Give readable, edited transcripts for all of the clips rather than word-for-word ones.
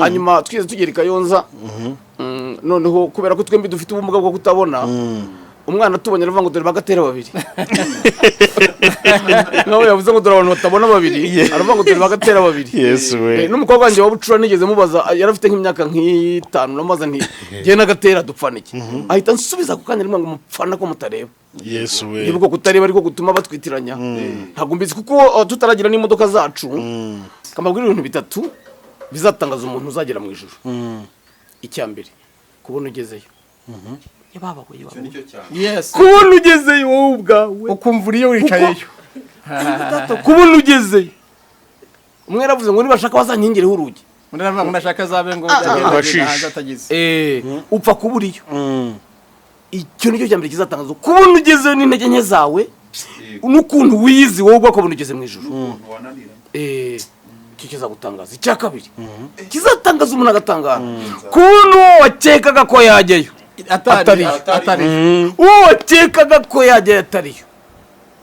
hanyuma twize tugera Kayonza noneho kubera ko twembi dufite ubumuga bwo kutabona umwana tubonye aravuga ngo dore Bagatera babiri nawe yavuze ngo dore abantu batabona babiri aravuga ngo dore Bagatera babiri n'umukobwa wanjye wabucura nigeze mubaza yarafite nk'imyaka nk'itanu namaze nti giye nagatera dupfana iki ahita nsubiza ku kanya rimwe ngo mupfana ko mutareba nibwo kutareba ariko gutuma batwitiranya ntabwo mbizi kuko tutaragira n'imodoka zacu kamabwira ibintu bitatu bizatangaza umuntu uzagera mu ijuru icyambere kubona ugezeyo yababa yes kubona ugezeyo wowe ubwawe ukumvura iyo wicayeyo kubona ugezeyo umwe yaravuze ngo nibashaka bazankingireho urugi Muravuga ngo nashaka zabe ngo hanze atagize upfa kuburiyo icyo nicyo cyambere kizatangaza kubona ugezeyo n'intege nke zawe n'ukuntu wiyizi wowe ubwakubona ugeze mu ijuru kiza gutangaza icya kabiri kizatangaza umuntu agatangara kuntu wakekaga ko yajyayo atari wakekaga ko yajyayo atariyo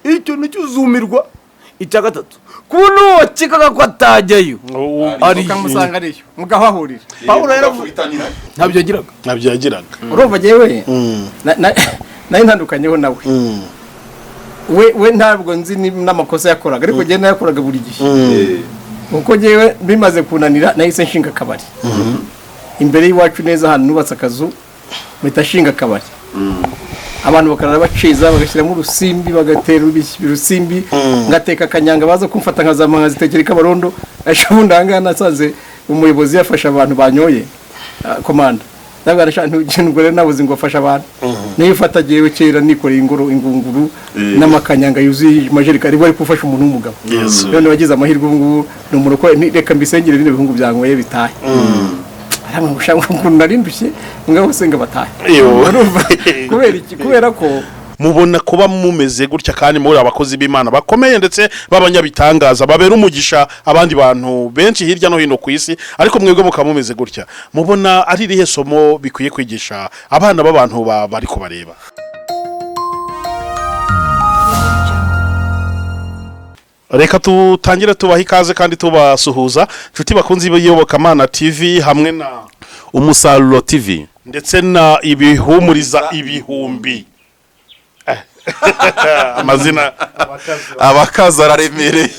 icyo nicyo uzumirwa icya gatatu kuntu wakekaga ko atajyayo ari ukamusanga ariyo mugahahurira Paulo yaravuze ntabyo yagiraga urumva jewe nayo ntandukanyeho nawe we ntabwo nzi n'amakosa yakoraga ariko je nayakoraga buri gihe uko jewe bimaze kunanira nahise nshinga kabari imbere y'iwacu neza hano nubatse akazu mpita nshinga kabari abantu bakarara baciza bagashyiramo urusimbi bagatera urusimbi ngateka kanyanga baza kumfata nkazamanga zitekera ikabarondo ashobunda nasanze umuyobozi yafasha abantu banyoye komanda nagarasha ntugire nabuze ngo afasha abantu niyo fata jewe kera nikoreye ingunguru n'amakanyanga yuzuye majerika ari gufasha umuntu w'umugabo none wagize amahirwe ubu numuroko reka mbisengere bine bihungu byangoye bitahe aramwe gushaka ukuntu narindushye ngabo senga batahe kubera iki kubera ko mubona kuba mumeze gutya kandi muri abakozi b'Imana bakomeye ndetse babanyabitangaza babera umugisha abandi bantu benshi hirya no hino ku isi ariko mwebwe mukamumeze gutya mubona ari rihe somo bikwiye kwigisha abana b'abantu bari kubareba Reka tutangire tubaha ikaze kandi tubasuhuza nshuti bakunzi b'iyobokamana TV hamwe na umusaruro TV ndetse na ibihumuriza ibihumbi amazina abakaza araremereye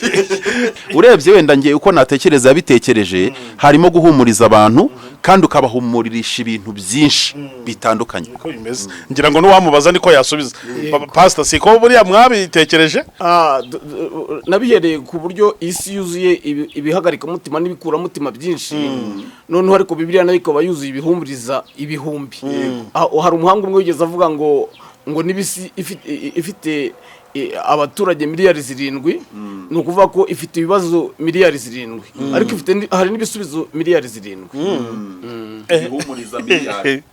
urebye wenda ngiye uko natekereza bitekereje harimo guhumuriza abantu kandi ukabahumuririsha ibintu byinshi bitandukanye uko bimeze ngira ngo n'uwamubaza niko yasubiza pastor siko buriya mwabitekereje nabihereye ku buryo isi yuzuye ibihagarika umutima n'ibikura mutima byinshi noneho ariko Bibiliya nayo ikaba yuzuye ibihumuriza ibihumbi hari umuhanga umwe wigeze avuga ngo nibisi ifite abaturage miliyari 7 no kuvuga ko ifite ibibazo miliyari 7 ariko ifite hari n'ibisubizo miliyari 7 ihumuriza miliyari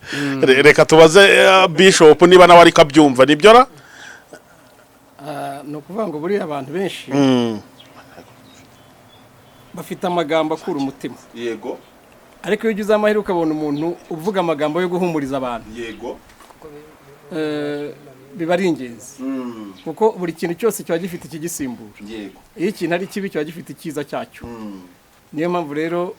reka tubaze Bishop niba nawe ari kabyumva nibyo ra no kuvuga ngo buri abantu benshi bafite amagambo akura umutima yego ariko iyo ugize amahirwe ukabona umuntu uvuga amagambo yo guhumuriza abantu yego biba ari ingenzi kuko buri kintu cyose kiba gifite ikigisimbura yego iyo ikintu ari kibi kiba gifite icyiza cyacyo niyo mpamvu rero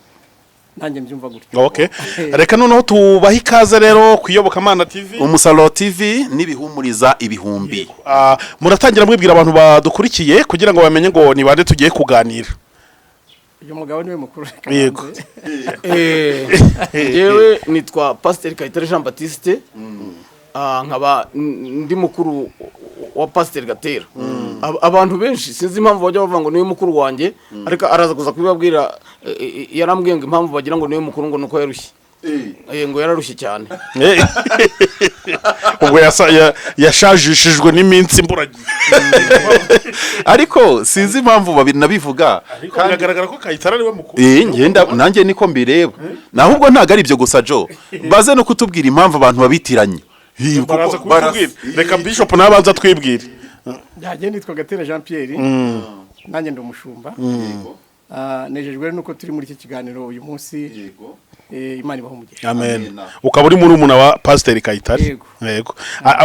nanjye mbyumva gutyo okay reka noneho tubaha ikaze rero kuyobokamana TV umusaruro TV n'ibihumuriza ibihumbi muratangira mwibwira abantu badukurikiye kugira ngo bamenye ngo ni bande tugiye kuganira uyu mugabo niwe mukuru yego yewe nitwa Pst Kayitare Jean Baptiste nkaba ndi mukuru wa Pst Gatera abantu benshi sinzi impamvu bajya bavuga ngo niwe mukuru wanjye ariko araza kuza kubibabwira yarambwiye ngo impamvu bagira ngo niwe mukuru ngo nuko yarushye ngo yararushye cyane ubwo yashajishijwe n'iminsi mburagiye ariko sinzi impamvu babiri nabivuga kandi agaragara ko Kayitare ari we mukuru ngenda nanjye niko mbireba nahubwo ntago ari byo gusa Jo baze no kutubwira impamvu abantu babitiranye baraza kubwira reka Bishop nabanza twibwire yaje nitwa Gatera Jean Pierre nanjye ndi umushumba nejejwe nuko turi muri iki kiganiro uyu munsi Imana ibaho umugisha amen ukaba uri muri umuna wa Pst Kayitare yego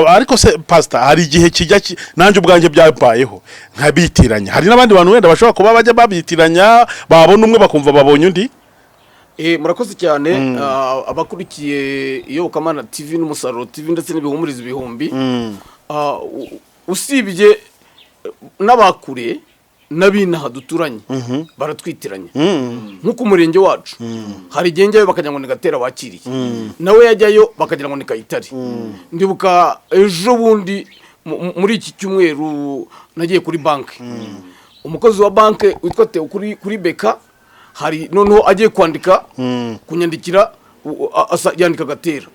ariko se pastor hari igihe kijya nanje ubwanjye byabayeho nkabitiranya hari nabandi bantu wenda bashobora kuba bajya babitiranya babona umwe bakumva babonye undi murakoze cyane abakurikiye iyobokamana TV n'umusaruro TV ndetse n'ibihumuriza ibihumbi usibye n'abakure n'abinaha duturanye baratwitiranye nk'uko umurenge wacu hari igihe njyayo bakagira ngo ni Gatera wakiriye nawe yajyayo bakagira ngo ni Kayitare ndibuka ejo bundi muri iki cyumweru nagiye kuri banki umukozi wa banki witwa Theo kuri beka hari noneho agiye kwandika kunyandikira yandika Gatera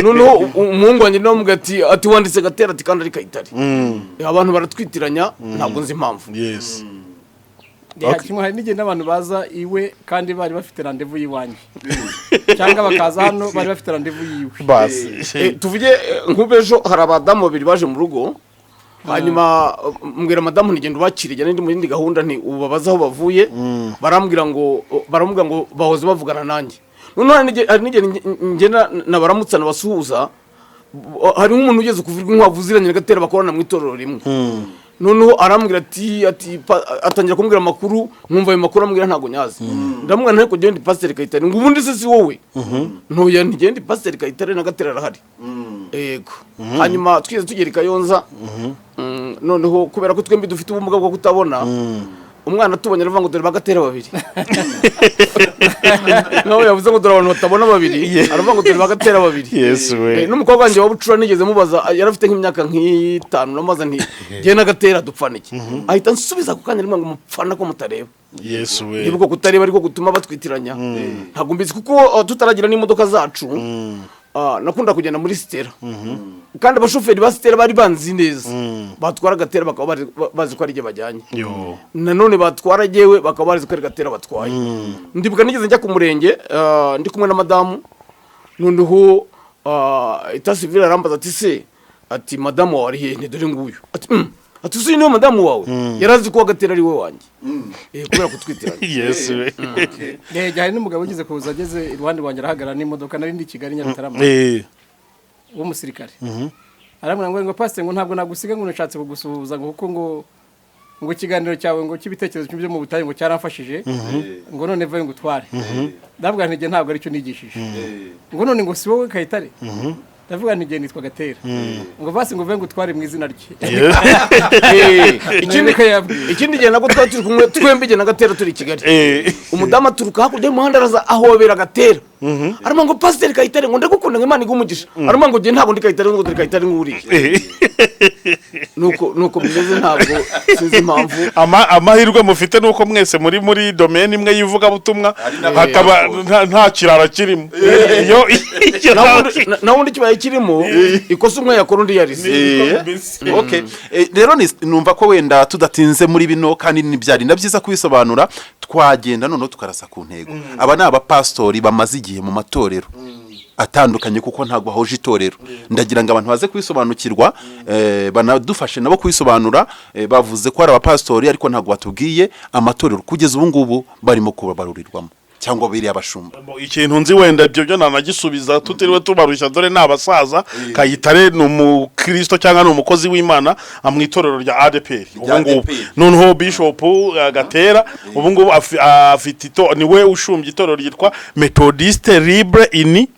noneho umuhungu wanjye nawe mubwira ati wanditse Gatera ati kandi ari Kayitare abantu baratwitiranya ntabwo nzi impamvu kimwe hari n'igihe n'abantu baza iwe kandi bari bafite randevu y'iwanjye cyangwa bakaza hano bari bafite randevu yiwe tuvuge nk'ubejo hari abadamu babiri baje mu rugo hanyuma mbwira madamu ntigenda ubakiriye n'indi mu yindi gahunda nti ubabaza aho bavuye baramubwira ngo bahoze bavugana nanjye noneho hari n'igihe ngenda nabaramutsana basuhuza hari nk'umuntu ugeze kuvirwa inkwavu ziranye na Gatera bakorana mu itorero rimwe noneho arambwira ati atangira kumbwira amakuru nkumva ayo makuru ambwira ntago nyazi ndamubwira nteko genda Pst Kayitare ngo ubundi se si wowe ntoya ntigenda Pst Kayitare na Gatera arahari yego hanyuma twize tugera Kayonza noneho kubera ko twembi dufite ubumuga bwo kutabona umwana tubonye aravuga ngo dore bagatera babiri nawe yavuze ngo dore abantu batabona babiri aravuga ngo dore bagatera babiri n'umukobwa wanjye wa bucura nigeze mubaza yarafite nk'imyaka nk'itanu namaze nti genda Gatera dupfanike ahita nsubiza ku kanya rimwe ngo mupfana ko mutareba nibwo kutareba ariko gutuma batwitiranya ntabwo mbizi kuko tutaragira n'imodoka zacu nakunda kugenda muri Stella kandi abashoferi ba Stella bari banzi neza batwara Gatera bakaba bazi ko ari je bajyanye nanone batwara jewe bakaba bazi ko ari Gatera batwaye ndibuka nigeze njya ku murenge ndi kumwe na madamu noneho itasivira arambaza ati se ati madamu wawe ari he dore nguyu ati uzi niyo madamu wawe yarazi ko Gatera ari we wanjye kubera kutwitiranya hari n'umugabo ugize kuza ageze iruhande rwanjye arahagarara n'imodoka nari ndi Kigali Nyarutarama w'umusirikare arambwira ngo pastor ngo ntabwo nagusiga ngo nashatse kugusuhuza ngo kuko ngo ikiganiro cyawe ngo cy'ibitekerezo byo mu butayu ngo cyaramfashije ngo none vaye ngo utware ndabwira ntige ntabwo ari cyo nigishije ngo none ngo si wowe Kayitare ndavuga ntige nitwa Gatera ngo vasi ngo vengo tware mu izina rye ikindi gihe nako turi kumwe twembi gihe na Gatera turi Kigali umudama turuka hakurya y'umuhanda araza ahobera Gatera arimo ngo Pst Kayitare ngo ndagukunda ngo Imana igumugisha arimo ngo gihe ntabwo ndi Kayitare ngo ndi Kayitare nguriye nuko bimeze ntabwo sinzi impamvu amahirwe mufite nuko mwese muri domaine imwe yivuga butumwa hakaba nta kirara kirimo nawundi kibaye kirimo ikosa umwe yakora undi yarize rero numva ko wenda tudatinze muri bino kandi nibyari nabyiza kubisobanura twagenda noneho tukarasa ku ntego aba ni abapastori bamaze igihe mu matorero atandukanye kuko ntago ahoje itorero ndagira ngo abantu baze kwisobanukirwa banadufashe nabo kwisobanura bavuze ko ari abapastori ariko ntago batubwiye amatorero kugeza ubu ngubu barimo kubabarurirwamo cyangwa biri abashumba ikintu nzi wenda ibyo byo nanagisubiza tutiriwe tubarushya dore n'abasaza Kayitare n'umukristo cyangwa n'umukozi w'Imana amwitorero rya ADPR ubu ngubu noneho Bishop Gatera ubu ngubu afite niwe ushumbye itorero ryitwa Methodiste Libre ini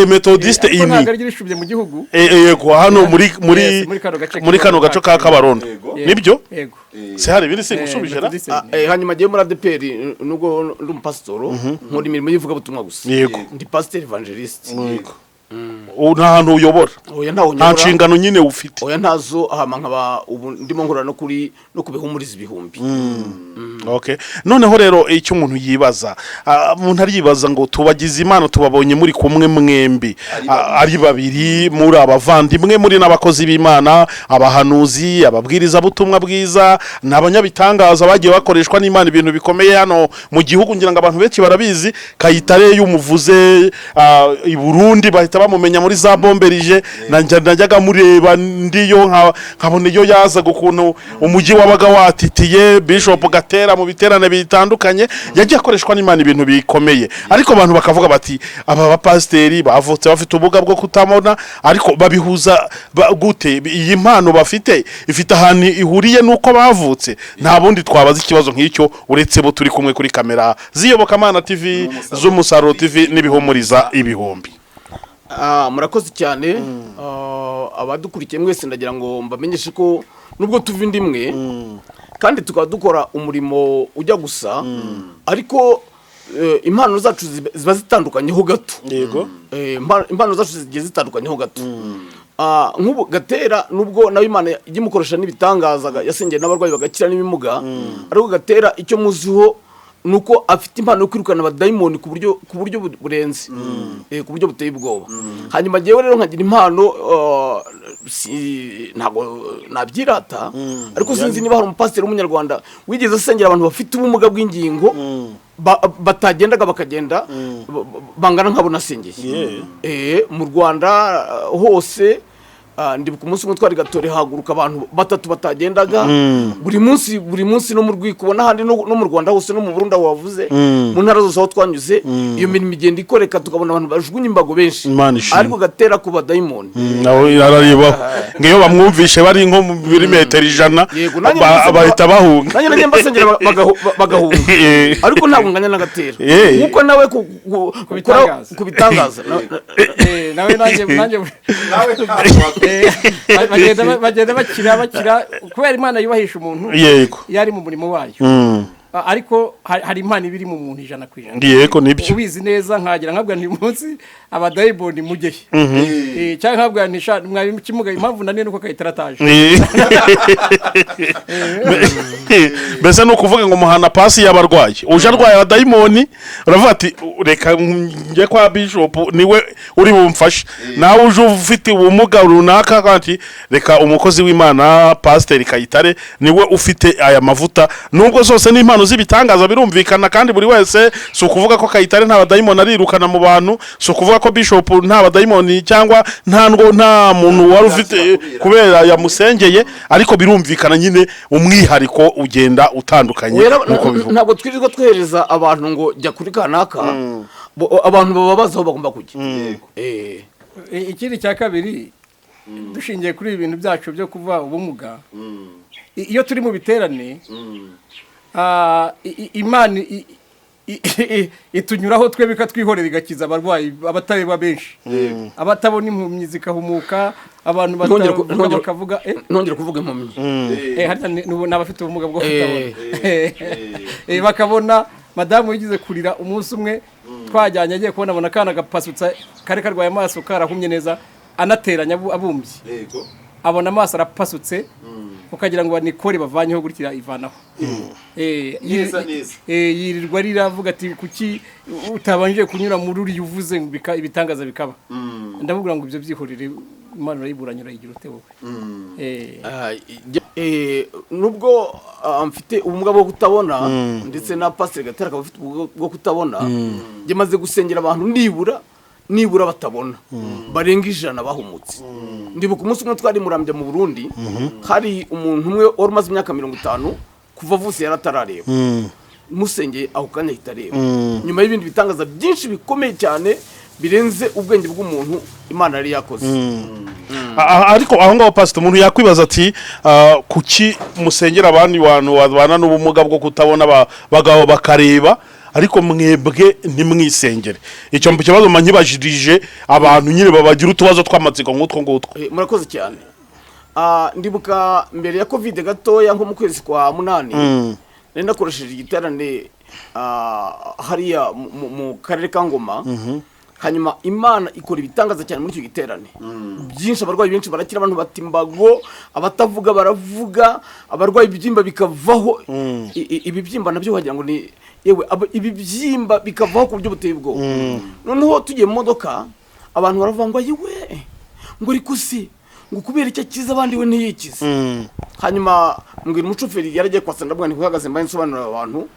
Methodiste ini ntagarigishubye mu gihugu yego hano muri kano gace ka Kabarondo nibyo se hari biri singusubijera hanyuma giye muri ADPR nubwo ndi umupasitoro muri mirimo yivuga butumwa gusa ndi pastor evangelist nta hantu uyobora nta nshingano nyine ufite oya ntazo ahama nkaba ubu ndimo nkora no kubihumuriza ibihumbi noneho rero icyo umuntu yibaza umuntu aribaza ngo tubagize Imana tubabonye muri kumwe mwembi ari babiri muri abavandimwe muri n'abakozi b'Imana abahanuzi ababwiriza butumwa bwiza n'abanyabitangaza bagiye bakoreshwa n'Imana ibintu bikomeye hano mu gihugu ngira ngo abantu benshi barabizi Kayitare y'umuvuze i Burundi bahita bamumenya nkajya muri za bomberije najyaga mureba ndiyo nkabona iyo yazaga ukuntu umujyi wabaga watitiye Bishop Gatera mu biterane bitandukanye yagiye akoreshwa n'Imana ibintu bikomeye ariko abantu bakavuga bati aba bapasteri bavutse bafite ubuga bwo kutabona ariko babihuza gute iyi mpano bafite ifite ahantu ihuriye nuko bavutse nta bundi twabaza ikibazo nk'icyo uretse bo turi kumwe kuri kamera z'iyobokamana TV z'umusaruro TV n'ibihumuriza ibihumbi. Murakoze cyane abadukurikiye mwese ndagira ngo mbamenyeshe ko nubwo tuva indimwe kandi tukaba dukora umurimo ujya gusa ariko impano zacu ziba zitandukanyeho gato. Yego impano zacu zigiye zitandukanyeho gato. Nk'ubu Gatera nubwo nawe Imana igimukoresha n'ibitangazaga yasengeye n'abarwayi bagakira n'ibimuga ariko Gatera icyo muziho nuko afite impano yo kwirukana abadayimoni ku buryo burenze ku buryo buteye ubwoba. Hanyuma jewe rero nkagira impano ntago nabyirata ariko sinzi niba hari umupasiteri w'umunyarwanda wigeze asengera abantu bafite ubumuga bw'ingingo batagendaga bakagenda bangana nk'abo nasengeye mu Rwanda hose. Ndibuka umunsi umwe twari Gatore haguruka abantu 3 batagendaga buri munsi no mu Rwiko ubona handi no mu Rwanda hose no mu Burundi wavuze mu ntara zose aho twanyuze iyo mirimo igenda ikoreka tukabona abantu bajugunye imbago benshi ariko Gatera ku badayimoni nawe arariba ngiyo bamwumvishe bari nko mu milimetero 100 bahita bahunga nanjye mbasengera bagahunga ariko ntabwo nganya na Gatera nkuko nawe kubitangaza nawe bagenda bakira kubera Imana yubahisha umuntu yari mu murimo wayo ariko hari impano ibiri mu muntu 100%. Yego nibyo ubizi neza nkagira nkabwa ni munsi abadayimoni mugehe cyangwa nkabwa nisha mwabimukimuga impamvu nane nuko Kayitare ataje mbese no kuvuga ngo muhana pasi y'abarwayi uje arwaye abadayimoni uravuga ati reka nge kwa Bishop niwe uri bumfashe nawe uje ufite ubumuga runaka kandi reka umukozi w'Imana Pastor Kayitare niwe ufite aya mavuta nubwo zose ni impano z'ibitangaza birumvikana kandi buri wese so kuvuga ko Kayitare nta badayimoni arirukana mu bantu so kuvuga ko Bishop nta badayimoni cyangwa nta muntu wari ufite kubera yamusengeye ariko birumvikana nyine umwihariko ugenda utandukanye ntabwo twirirwa twohereza abantu ngo jya kuri kanaka abantu bababazaho bagomba kujya. Ikindi cya kabiri dushingiye kuri ibintu byacu byo kuva ubumuga iyo turi mu biterane Imana itunyuraho twe bikatwihorera igakiza abarwayi abatareba benshi abatabona impumyi zikahumuka abantu bakavuga ntongera kuvuga impumyi n'abafite ubumuga bwo kutabona bakabona madamu yigize kurira umunsi umwe twajyanye agiye kubona abona kana gapasutsa kare karwaye amaso karahumye neza anateranya abumbye abona amaso arapasutse ukagira ngo banikore bavanyeho gutira ivanaho yirirwa riravuga ati kuki utabanje kunyura muri uri yuvuze ibitangaza bikaba ndavuga ngo ibyo byihorere Imana irayiburanyura yigira ute wowe nubwo mfite ubumuga bwo kutabona ndetse na Pastor Gatera akaba afite ubumuga bwo kutabona gemaze gusengera abantu nibura batabona barenga 100 bahumutse. Ndibuka umunsi umwe twari murambye mu Burundi hari umuntu umwe wari umaze imyaka 50 kuva avutse yaratarareba musengeye aho kanya hitareba nyuma y'ibindi bitangaza byinshi bikomeye cyane birenze ubwenge bw'umuntu Imana yari yakoze. Ariko aho ngaho Pastor umuntu yakwibaza ati kuki musengera abandi bantu babana n'ubumuga bwo kutabona bagaho bakareba ariko mwebwe ntimwisengere icyo kibazo manyibajirije abantu nyine babagira utubazo tw'amatsiko nk'utwo ngutwo. Murakoze cyane. Ndibuka mbere ya COVID gatoya nko mu kwezi kwa 8 nari nakoresheje igiterane hariya mu karere ka Ngoma hanyuma Imana ikora ibitangaza cyane muri icyo giterane byinshi abarwayi benshi barakira abantu batimbago abatavuga baravuga abarwayi ibyimba bikavaho ibibyimba nabyo wagira ngo ni yewe ibibyimba bikavaho ku buryo buteye ubwo noneho tugiye mu modoka abantu baravuga ngo yewe ngo rikusi ngo kubera icyo kiza abandi we ntiyikize hanyuma mbwira umushoferi yaragiye kwasa ndavuga nti kuhagaze mbaye nsobanurira abantu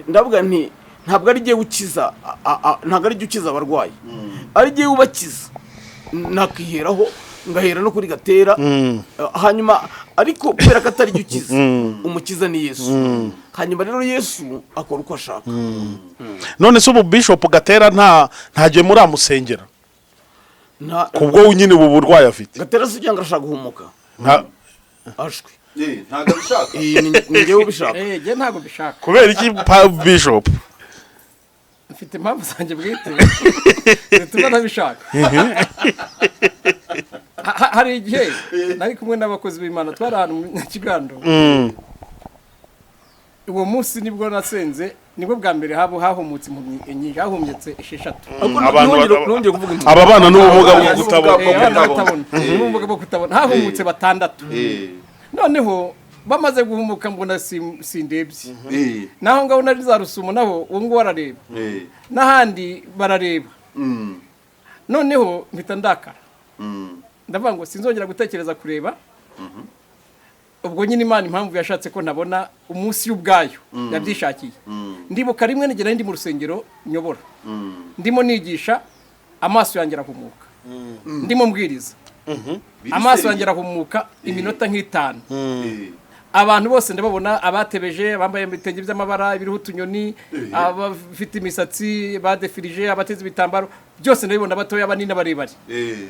ndavuga nti ntabwo ari giye ukiza ntabwo ari giye ukiza abarwayi ari giye ubakiza nakiheraho ngahera no kuri Gatera hanyuma ariko kubera ko atari cyo ukiza umukiza ni Yesu hanyuma rero Yesu akora uko ashaka none se ubu Bishop Gatera ntagiye muri amusengera kubwo nyine ubu burwayi afite Gatera se cyangwa arashaka guhumuka ashwi ntago bishaka ngewe ubishaka je ntago bishaka kubera iki Bishop mfite impamvu zanjye bwite zituma ntabishaka hari igihe nari kumwe n'abakozi b'Imana twari ahantu mu Kigando uwo munsi nibwo nasenze nibwo bwa mbere hahumutse impumyi hahumyetse 6 nongeye kuvuga aba bana n'ubumuga bwo kutabona hahumutse 6 noneho bamaze guhumuka mbona sindebye naho ngaho nari za Rusumo naho uwo ngo warareba n'ahandi barareba noneho mpita ndakara ndavuga ngo sinzongera gutekereza kureba ubwo nyine Imana impamvu yashatse ko ntabona umunsi y'ubwayo yabyishakiye ndibuka rimwe nigera ndi mu rusengero nyobora ndimo nigisha amaso yanjye arahumuka ndimo mbwiriza amaso yanjye arahumuka iminota nk'itanu abantu bose ndababona abatebeje bambaye ibitenge by'amabara ibiruhu tunyoni abafite imisatsi badefirije abateze ibitambaro byose ndabibona batoya banini barebare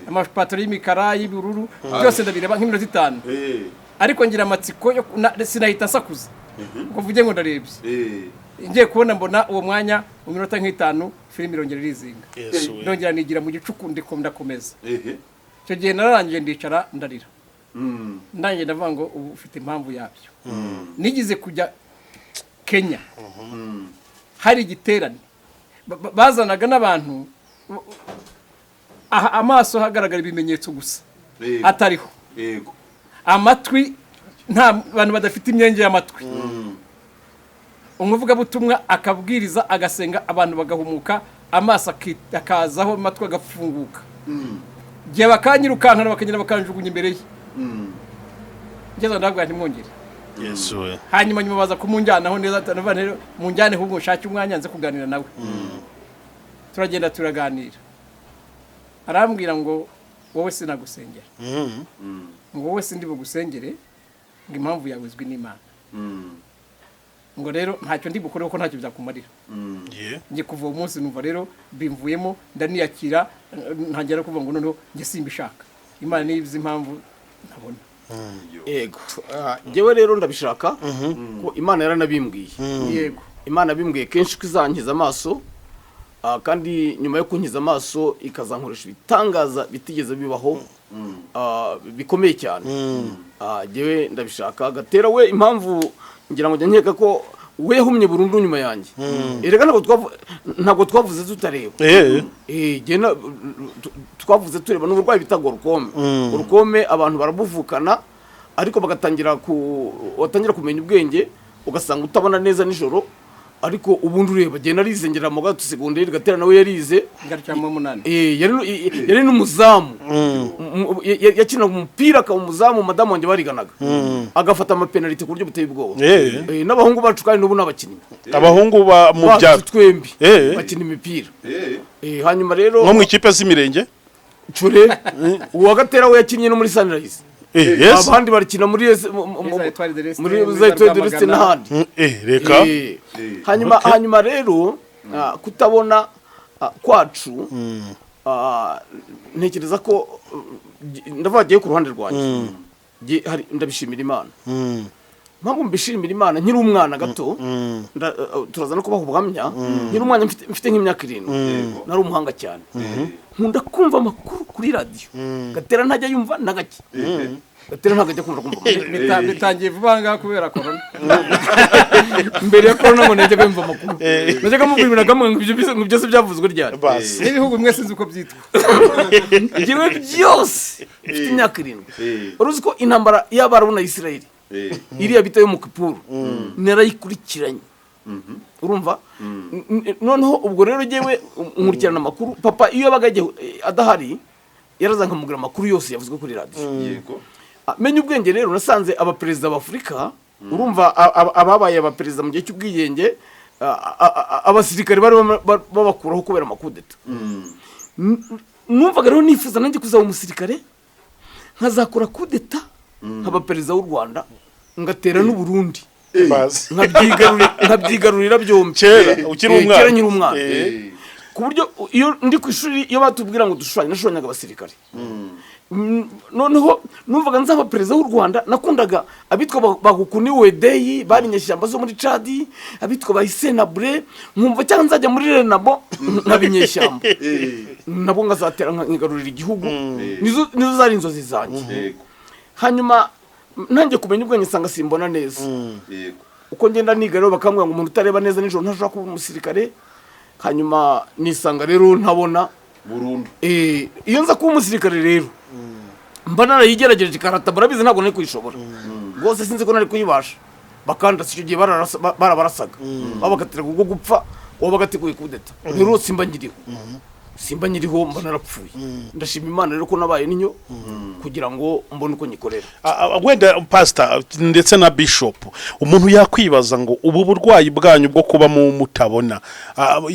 amapataro y'imikara y'ubururu byose ndabireba nk'iminota 5 ariko ngira amatsiko yo sinahita sakuza ngo vuge ngo ndarebye ngiye kubona mbona uwo mwanya mu minota nk'itanu filime irongera irizinga ndongera nigira mu gicuku ndakomeza icyo gihe nararangije ndicara ndarira nanjye ndavuga ngo ubu ufite impamvu yabyo nigize kujya Kenya hari igiterane bazanaga n'abantu amaso hagaragara ibimenyetso gusa atariho amatwi nta bantu badafite imyenge y'amatwi umuvuga butumwa akabwiriza agasenga abantu bagahumuka amaso akazaho amatwi agafunguka gihe bakanyirukankana bakagenda bakanjugunya imbere ye ngeze ndabwira ntimwongere Yesu we hanyuma nyuma baza kumunjyanaho neza rero munjyane ahubwo nshake umwanya nze kuganira nawe turagenda turaganira arambwira ngo wowe sinagusengera ngo wowe sindi bugusengere ngo impamvu yawe izwi n'Imana ngo rero ntacyo ndi bukore kuko ntacyo byakumarira ngiye kuva uwo munsi numva rero bimvuyemo ndaniyakira ntangera kuvuga ngo noneho nge simbishaka Imana niyizi impamvu ntabona yego ngewe rero ndabishaka ko Imana yaranabimbwiye yego Imana bimbwiye kenshi ko izankiza amaso kandi nyuma yo kunkiza amaso ikazankoresha ibitangaza bitigeze bibaho bikomeye cyane ngewe ndabishaka Gatera we impamvu ngira ngo nkeka ko we yahumye burundu nyuma yanjye erega ntabwo twavuze tutareba twavuze tureba n'uburwayi bita urukome abantu barabuvukana ariko bagatangira watangira kumenya ubwenge ugasanga utabona neza nijoro ariko ubundi ureba genda rizengera mu gato segonderi Gatera nawe yarize ngarcyamo 8 yari n'umuzamu yakina umupira ka umuzamu madamu wanjye bariganaga agafata amapenalty ku buryo buteye ubwoba n'abahungu bacu kandi n'ubu n'abakinnyi abahungu ba mu byaro twembi bakina imipira hanyuma rero nko mu ikipe z'imirenge cure uwa Gatera we yakinnye no muri Sunrise abandi barikina muri Etoile de l'Est n'ahandi reka hanyuma rero kutabona kwacu ntekereza ko ndavugiye ku ruhande rwanjye ndabishimira Imana mpamvu mbishimira Imana nkiri umwana gato turaza no kubaho ubuhamya nkiri umwana mfite nk'imyaka 7 nari umuhanga cyane nkunda kumva amakuru kuri radio Gatera ntajya yumva nagake Gatera ntabwo ajya kumva bitangiye vuba ngaha kubera corona mbere ya corona ngo najya kumva amakuru najya kumubwira gamwe ngo ibyo byose byavuzwe ryari n'ibihugu mwese nzi uko byitwa ngiwe byose mfite imyaka 7 uruzi ko intambara y'Abarabu na Isirayeli iriya bita yo mu Kipuru narayikurikiranye urumva noneho ubwo rero jewe nkurikirana amakuru papa iyo yabaga adahari yarazankamubwira amakuru yose yavuzwe kuri radio yego menye ubwenge rero nasanze abaperezida b'Afrika urumva ababaye abaperezida mu gihe cy'ubwiyenge abasirikare bari babakuraho kubera amakudeta numvaga rero nifuza nanjye kuzaba umusirikare nkazakora kudeta nkaba perezida w'u Rwanda ngatera n'u Burundi nkabyigarurira byombi kera ukiri umwana kera nyiri umwana ku buryo iyo ndi ku ishuri iyo batubwira ngo nashushanyaga abasirikare noneho numvaga nzaba perezida w'u Rwanda nakundaga abitwa bagukuni wedeyi bari inyeshyamba zo muri Chadi abitwa bayisenabure nkumva cyangwa nzajya muri renabo nkabinyeshyamba nabo ngazatera nkigarurira igihugu nizo zari inzozi zanjye hanyuma nanjye kumenya ubwenge nsanga simbona neza uko ngenda niga rero bakambwira ngo umuntu utareba neza nijoro ntashobora kuba umusirikare hanyuma nisanga rero ntabona burundu iyo nza kuba umusirikare rero mba narayigerageje ikarata barabizi ntabwo nari kuyishobora rwose sinzi ko nari kuyibasha bakandasa icyo gihe barabarasaga babakatira kubwo gupfa uwo bagateguye kudeta rero simba nyiriho mba narapfuye ndashima Imana rero ko nabaye ninyo kugira ngo mbone uko nyikorera wenda pastor ndetse na bishop umuntu yakwibaza ngo ubu burwayi bwanyu bwo kuba mu mutabona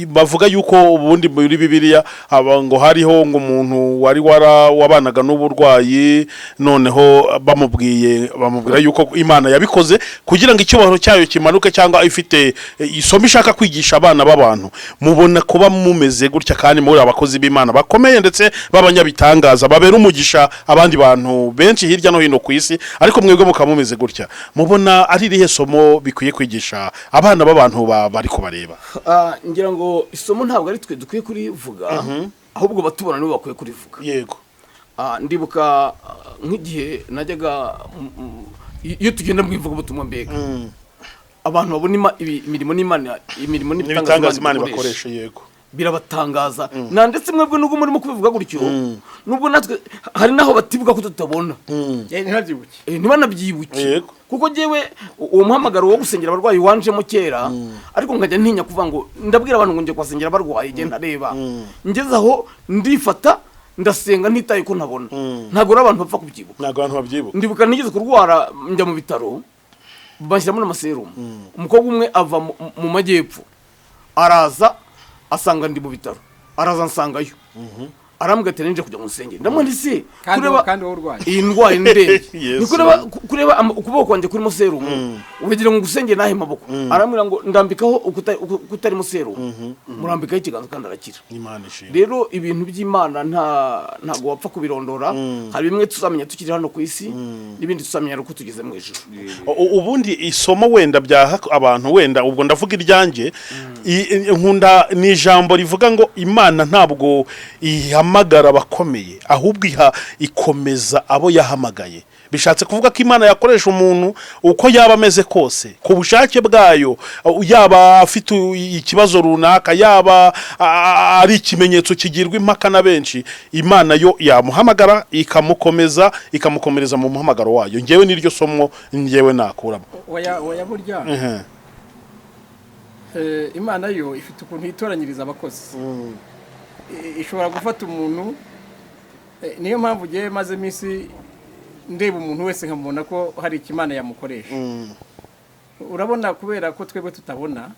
bavuga yuko ubundi muri Bibiliya ngo hariho ngo umuntu wari wabanaga n'uburwayi noneho bamubwira yuko Imana yabikoze kugira ngo icyubahiro cyayo kimanuke cyangwa ifite isomo ishaka kwigisha abana b'abantu mubona kuba mumeze gutya kandi muri abakozi b'Imana bakomeye ndetse babanyabitangaza babera umugisha abandi bantu benshi hirya no hino ku isi ariko mwebwe mukamumeze gutya mubona ari rihe somo bikwiye kwigisha abana b'abantu bari kubareba ngira ngo isomo ntabwo ari twe dukwiye kurivuga ahubwo batubona nibo bakwiye kurivuga yego ndibuka nk'igihe najyaga iyo tugenda mu ivugabutumwa mbega abantu babona imirimo n'ibitangaza Imana bakoresha yego birabatangaza ndetse mwebwe nubwo murimo kubivuga gutyo nubwo natwe hari naho batibuka ko tutabona ntibanabyibuke kuko jewe uwo muhamagaro wo gusengera abarwayi wanjemo kera ariko nkajya ntinya kuvuga ngo ndabwira abantu ngo ngiye kubasengera abarwayi je ntareba ngeze aho ndifata ndasenga ntitaye ko ntabona ntabwo abantu bapfa kubyibuka ndibuka nigeze kurwara njya mu bitaro bashyiramo n'amaserumu umukobwa umwe ava mu majyepfo araza asanga ndi mu bitaro araza nsangayo arambwira ati nje kujya mu nsengero ndamwandi se kureba kandi urwaye iyi ndwaye ndende kureba ukuboko kwanjye kuri serumu ubigira ngo gusengera nahe maboko arambwira ngo ndambikaho ukutari mu serumu murambikaho ikiganza kandi arakira rero ibintu by'Imana ntago wapfa kubirondora hari bimwe tuzamenya tukiri hano ku isi n'ibindi tuzamenya uko tugeze mu ijuru ubundi isomo wenda byaha abantu wenda ubwo ndavuga iryanjye nkunda ni ijambo rivuga ngo Imana ntabwo ihamagara bakomeye ahubwo ikomeza abo yahamagaye bishatse kuvuga ko Imana yakoresha umuntu uko yaba ameze kose ku bushake bwayo yaba afite ikibazo runaka yaba ari ikimenyetso kigirwa impaka na benshi Imana yo yamuhamagara ikamukomereza mu muhamagaro wayo ngewe niryo somo ngewe nakuramo oya burya Imana yo ifite ukuntu itoranyiriza abakozi ishobora gufata umuntu niyo mpamvu ugiye maze iminsi ndeba umuntu wese nkamubona ko hari ikimana yamukoresha urabona kubera ko twebwe tutabona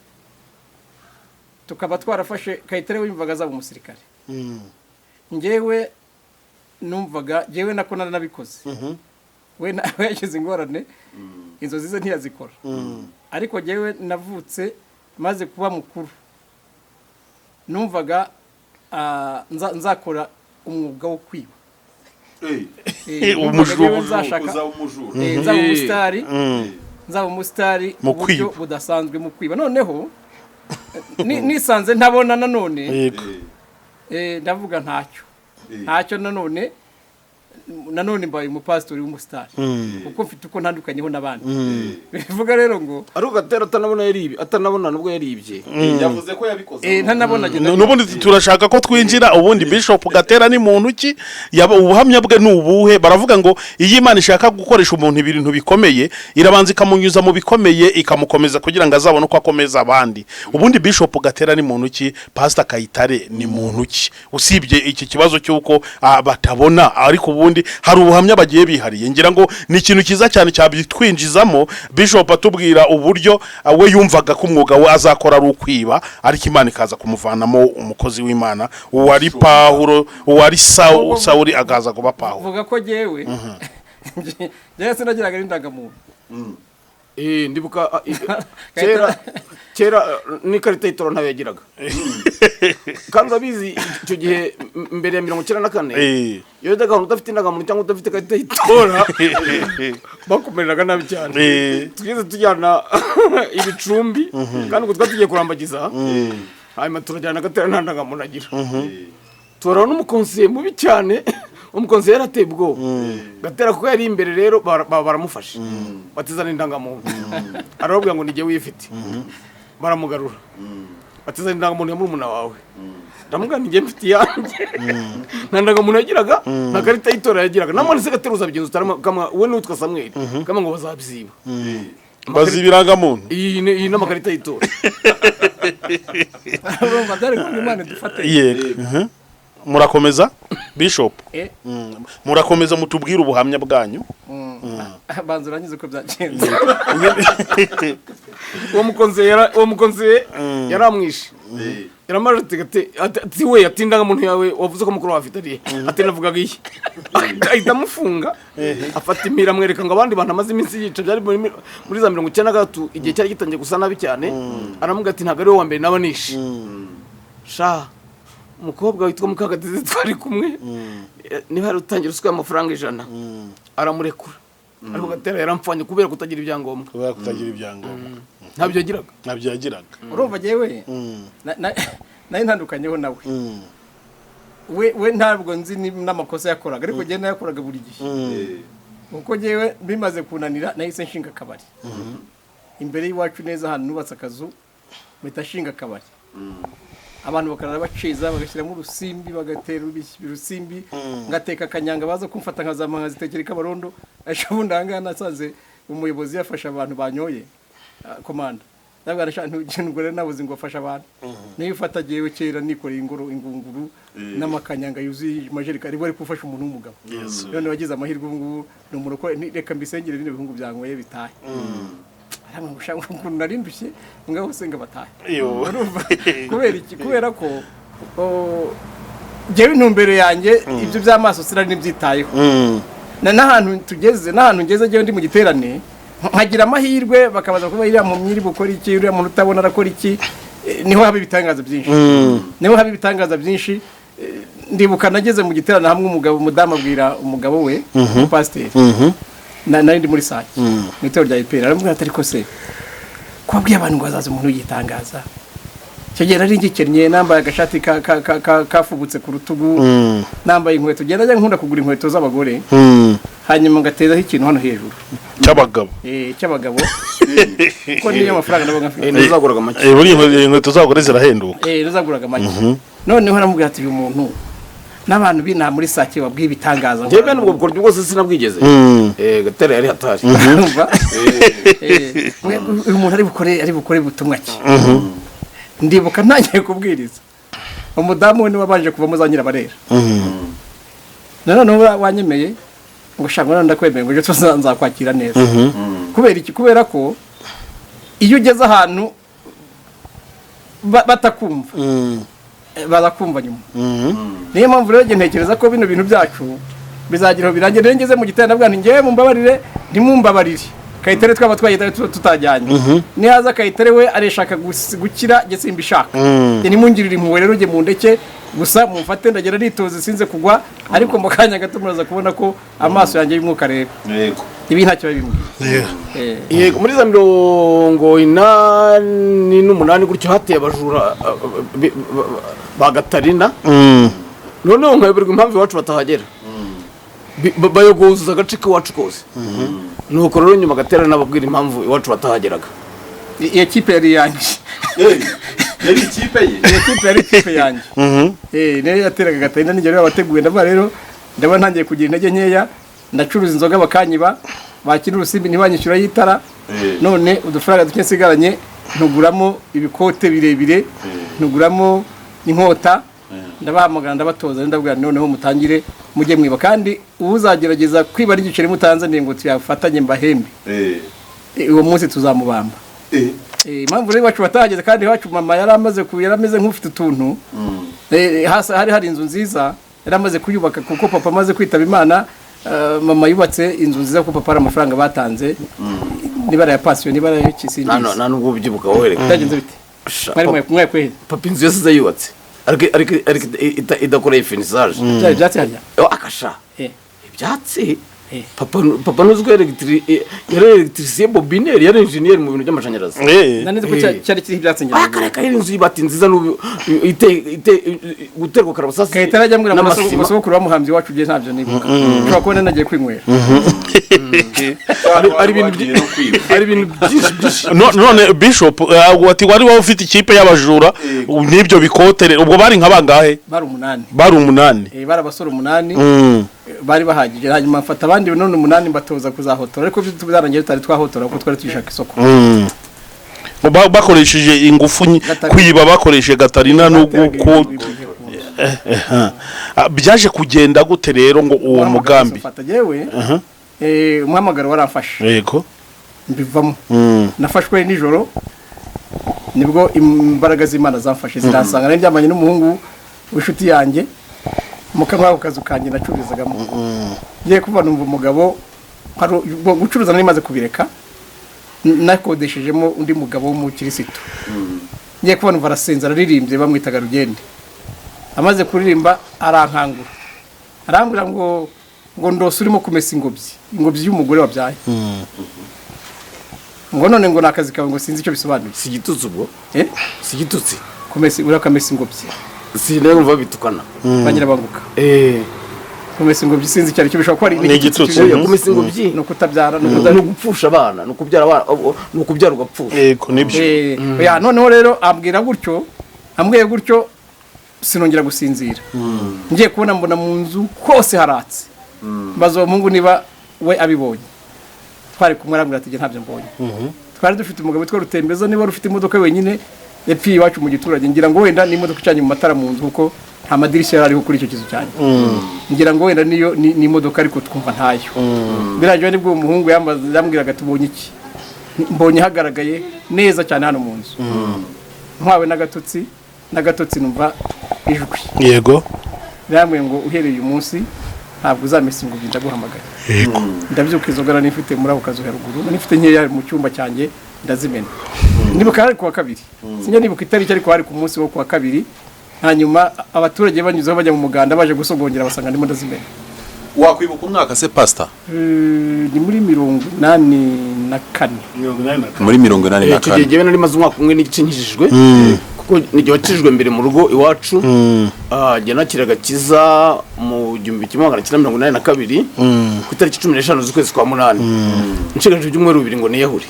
tukaba twarafashe Kayitare wimvaga azaba umusirikare ngewe numvaga ngewe nako naranabikoze we yagize ingorane inzozi ze ntiyazikora ariko ngewe navutse maze kuba mukuru numvaga nzakora umwuga wo kwiba nzaba umusitari mu buryo budasanzwe mu kwiba noneho nisanze ntabona nanone ndavuga ntacyo nanone mbaye umupasitori w'umusitari kuko mfite uko ntandukanyeho n'abandi bivuga rero ngo ari Gatera atanabona nubwo yaribye yavuze ko yabikoze ntanabona n'ubundi turashaka ko twinjira ubundi Bishop Gatera ni muntu ki ubuhamya bwe n'ubuhe baravuga ngo iyi Imana ishaka gukoresha umuntu ibintu bikomeye irabanza ikamunyuza mu bikomeye ikamukomeza kugira ngo azabone uko akomeza abandi ubundi Bishop Gatera ni muntu ki Pst Kayitare ni muntu ki usibye iki kibazo cy'uko batabona ariko wundi hari ubuhamya bagiye bihariye ngira ngo ni ikintu kiza cyane cyabitwinjizamo Bishop atubwira uburyo we yumvaga ko umwuga we azakora ari ukwiba ariko Imana ikaza kumuvanamo umukozi w'Imana uwari Pawulo uwari Sawuli agaza kuba Pawulo vuga ko jewe jewe sinagiraga indangamuntu ndibuka kera ni karita y'itoro ntayo yagiraga kandi abizi icyo gihe mbere ya 1994 iyo yajyaga ahantu udafite indangamuntu cyangwa udafite karita y'itora bakomereraga nabi cyane tugeze tujyana ibicumbi kandi ubwo twatugiye kurambagiza hanyuma turajyana Gatera nta ndangamuntu agira turabona n'umukonseye mubi cyane umukonzi yarateye ubwoba Gatera kuko yari imbere rero baramufashe batizana indangamuntu arababwira ngo nijye wifite baramugarura batizana indangamuntu ya murumuna wawe ndamubwira nijye mfite yanjye nta ndangamuntu yagiraga nta karita y'itora yagiraga namwe se Gatera uzabigenza utarama we n'utwa Samuel kama ngo bazabyiba bazibirangamuntu iyi n'amakarita y'itora urumva dore ko Imana dufate murakomeza Bishop murakomeza mutubwira ubuhamya bwanyu banza urangize ko byagenze uwo mukonse yaramwishe yaramara ati we yatindaga muntu yawe wavuze ko mukuru wafite ari ati navugaga iki ahita amufunga afata impira amwereka ngo abandi bantu amaze iminsi yica byari muri za 1993 igihe cyari gitangiye gusa nabi cyane aramuga ati ntago ari wowe wa mbere nabanishe sha umukobwa witwa Mukagatizi twari kumwe niba ari utangira uswa amafaranga 100 aramurekura ariko Gatera yaramfanye kubera kutagira ibyangombwa ntabyo yagiraga urumva jewe nayo ntandukanyeho nawe we ntabwo nzi n'amakosa yakoraga ariko je nayakoraga buri gihe uko jewe bimaze kunanira nahise nshinga akabari imbere y'iwacu neza hano nubatse akazu mpita nshinga akabari abantu bakarara baciza bagashyiramo urusimbi bagatera urusimbi ngateka akanyanga baza kumfata nkazamanga zitekera ikabarondo ashabundi angana nasanze umuyobozi yafasha abantu banyoye komanda nabwo arashaka ntugire nabuze ngo afasha abantu niyo ufata giyewe kera nikoreye ingunguru n'amakanyanga yuzuye majerika ari bari gufasha umuntu w'umugabo none wagize amahirwe ngubu n'umuroko reka mbisengere bine bihungu byangoye bitahe arama gushaka ukuntu narindushye ngaho senga batahe kubera ko jewe intumbero yanjye ibyo by'amaso sirari nibyitayeho n'ahantu tugeze n'ahantu ngeze jewe ndi mu giterane nkagira amahirwe bakabaza kuba iriya mu myiri bukora iki uriya muntu utabona arakora iki niho haba ibitangaza byinshi ndibuka nageze mu giterane hamwe umudamu abwira umugabo we pasiteri nari ndi muri sake mu itorero rya IPR aramubwira ati ariko se kwabwiye abantu ngo bazaze umuntu yitangaza cyo gihe nari ngikennye nambaye agashati kafubutse ku rutugu nambaye inkweto genda njya nkunda kugura inkweto z'abagore hanyuma ngatezaho ikintu hano hejuru cy'abagabo ko niyo amafaranga nabo ngafite ntuzaguraga make buri inkweto z'abagore zirahenduka ntuzaguraga make noneho aramubwira ati uyu muntu n'abantu bina muri sake babwiye bitangaza njye bene ubwo bukoryo bwose sinabwigeze Gatera yari hatari uyu muntu ari bukore butumwa ki ndibuka ntangiye kubwiriza umudamu we niwe wabanje kuva muzanyira barera none wanyemeye ngo shaka ndakwemeye ngo cyo nzakwakira neza kubera ko iyo ugeze ahantu batakumva barakumva nyuma niyo mpamvu rero ntekereza ko bino bintu byacu bizagiraho birangira ngeze mu giterane bwa ngewe mumbabarire ntimumbabarire Kayitare twaba twayita tutajyanye nihaza Kayitare we areshaka gukira getsimba ishaka nimungirira impuwe rero nge mundeke gusa mumfate ndagera ritoze sinze kugwa ariko mu kanya gato muraza kubona ko amaso yanjye y'umwuka rero yego ibi ntacyo bimwe yego muri za 88 gutyo hateye abajura ba Gatarina none nkayoberwa impamvu iwacu batahagera bayogoza agace k'iwacu kose nuko rero nyuma Gatera nababwira impamvu iwacu batahageraga iyo kipe yari yanjye yari ikipe ye yari ikipe yanjye niyo yateraga Gatarina n'ingero y'abateguye ndava rero ndaba ntangiye kugira intege nkeya ndacuruza inzoga bakanyiba bakira urusimbi ntibanyishyura y'itara none udufaranga duke nsigaranye ntuguramo ibikote birebire ntuguramo inkota ndabahamagara ndabatoza ndabwira noneho mutangire mujye mwiba kandi uzagerageza kwiba ari igiceri mutanzaniye ngo tuyafatanye mbahembe uwo munsi tuzamubamba impamvu rero iwacu batahageze kandi iwacu mama yarameze nk'ufite utuntu hari inzu nziza yaramaze kuyubaka kuko papa amaze kwitaba Imana mama yubatse inzu nziza kuko papa ari amafaranga batanze niba ya passion niba ya kisindi nta nubwo ubyibuka wohereka byagenze bite mwari kwehera papa inzu yose yubatse ariko idakoreye finisage byari byatsi hajya akasha ibyatsi papa nuzwe electricien bobineri yari engineer mu bintu by'amashanyarazi nanize ko cyari kiri ibyatsi ngera akareka inzu y'ibati nziza guterwa karabasasi Kayitare ajya mbwira amasoko bamuhambye wacu giye ntavyo nibuka ushobora kubona nagiye kwinywera ari ibintu byinshi none Bishop wati wari ufite ikipe y'abajura n'ibyo bikotere ubwo bari nka bangahe bari 8 bari abasore 8 bari bahagije hanyuma mfata abandi none 8 mbatoza kuzahotora ariko byarangiye tutari twahotora kuko twari twishaka isoko bakoresheje ingufu kwiba bakoresheje Gatarina n'uko byaje kugenda gute rero ngo uwo mugambi mfata jewe umuhamagaro waramfashe yego mbivamo nafashwe nijoro nibwo imbaraga z'Imana zamfashe zirasanga nari byamanye n'umuhungu w'inshuti yanjye mukamwa kazu kanje nacururizagamo ngiye kuva numva umugabo gucuruza nari maze kubireka nakodeshejemo undi mugabo w'umukirisitu ngiye kuva numva arasenza aririmbye bamwitaga Rugende amaze kuririmba arankangura arambwira ngo ndose urimo kumesa ingobyi y'umugore wabyaye ngo none ngo nakazi kawe ngo sinzi icyo bisobanuye sigitutsi ubwo sigitutsi kumesa urakamesa ingobyi sinari umva bitukana banyira banguka kumesa ingobyi sinzi cyane cyo bishobora ko ari n'igitutsi kumesa ingobyi no kutabyara no gupfusha abana no kubyara abana no kubyara ugapfusha yego nibyo ya noneho rero ambwira gutyo ambwiye gutyo sinongera gusinzira ngiye kubona mbona mu nzu hose haratse mbazo mungu niba we abibonye twari kumwe arambwira ati ntabyo mbonye twari dufite umugabo witwa Rutembeza niba rufite imodoka wenyine yapfiye iwacu mu giturage ngira ngo wenda ni imodoka icanye mu matara mu nzu kuko nta madirishya yari kuri icyo kizu cyane ngira ngo wenda niyo ni imodoka ariko twumva ntayo biraje nibwo umuhungu yambwiraga tubonye iki mbonye hagaragaye neza cyane hano mu nzu ntwawe n'agatotsi numva ijwi yego ramwe ngo uhereye uyu munsi ntabwo uzamesa ingobyi ndaguhamagara yego ndabyuka izogara nifite muri ako kazu haruguru nifite nkeya mu cyumba cyanjye ndazimena nibuka ari kuwa kabiri sinjya nibuka itariki ariko hari ku munsi wo kuwa kabiri hanyuma abaturage banyuzeho bajya mu muganda baje gusogongera basanga ndimo ndazimena wakwibuka umwaka se pastor ni muri 84 muri 84 igihe nari maze umwaka umwe n'igice nkijijwe kuko n'igihe wakijijwe mbere mu rugo iwacu jya nakiraga kiza mu 1982 ku itariki 15 z'ukwezi kwa 8 nshigaje ibyumweru 2 ngo niyahure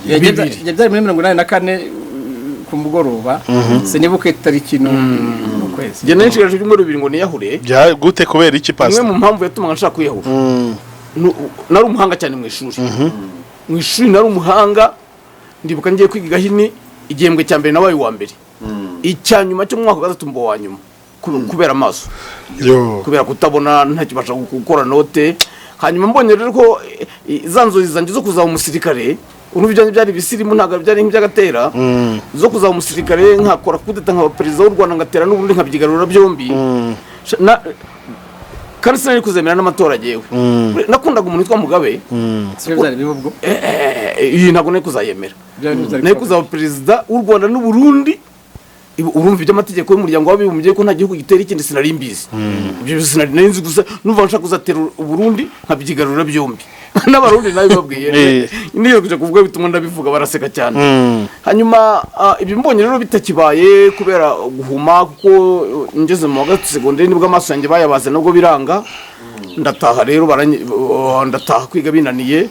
yabyari muri 84 ku mugoroba sinibuke itariki n'ukwezi jya nshigaje ibyumweru 2 ngo niyahure gute kubera iki pastor imwe mu mpamvu yatuma nshaka kwiyahura nari umuhanga cyane mu ishuri nari umuhanga ndibuka ngiye kwiga Gahini igihembwe cya mbere nabaye wa mbere icyanyuma cyo mu mwaka wa 3 mbo wa nyuma kubera amaso kubera kutabona ntakibasha gukora note hanyuma mbonye rero ko zanzozi zanjye zo kuzaba umusirikare urubijanye byari bisirimu ntaga byari nk'Gatera zo kuzaba umusirikare nkakora kudutera nka perezida w'u Rwanda ngatera n'ubundi nkabyigarura byombi kandi sinari kuzemera n'amatora jewe nakundaga umuntu witwa Mugabe sibyo byari bibubwo iyi ntago nari kuzayemera nari kuzaba perezida w'u Rwanda n'u Burundi urumva iby'amategeko y'umuryango w'abibumbye ko nta gihugu gitera ikindi sinari mbizi ibyo sinari nzi gusa numva nshaka kuzatera u Burundi nkabyigarura byombi n'abarundi nayo babwiye niyo kuje kuvuga bituma ndabivuga baraseka cyane hanyuma ibyo mbonye rero bitakibaye kubera guhuma kuko ngeze mu wa segonderi nibwo amaso yanjye bayabaze nabwo biranga ndataha rero ndataha kwiga binaniye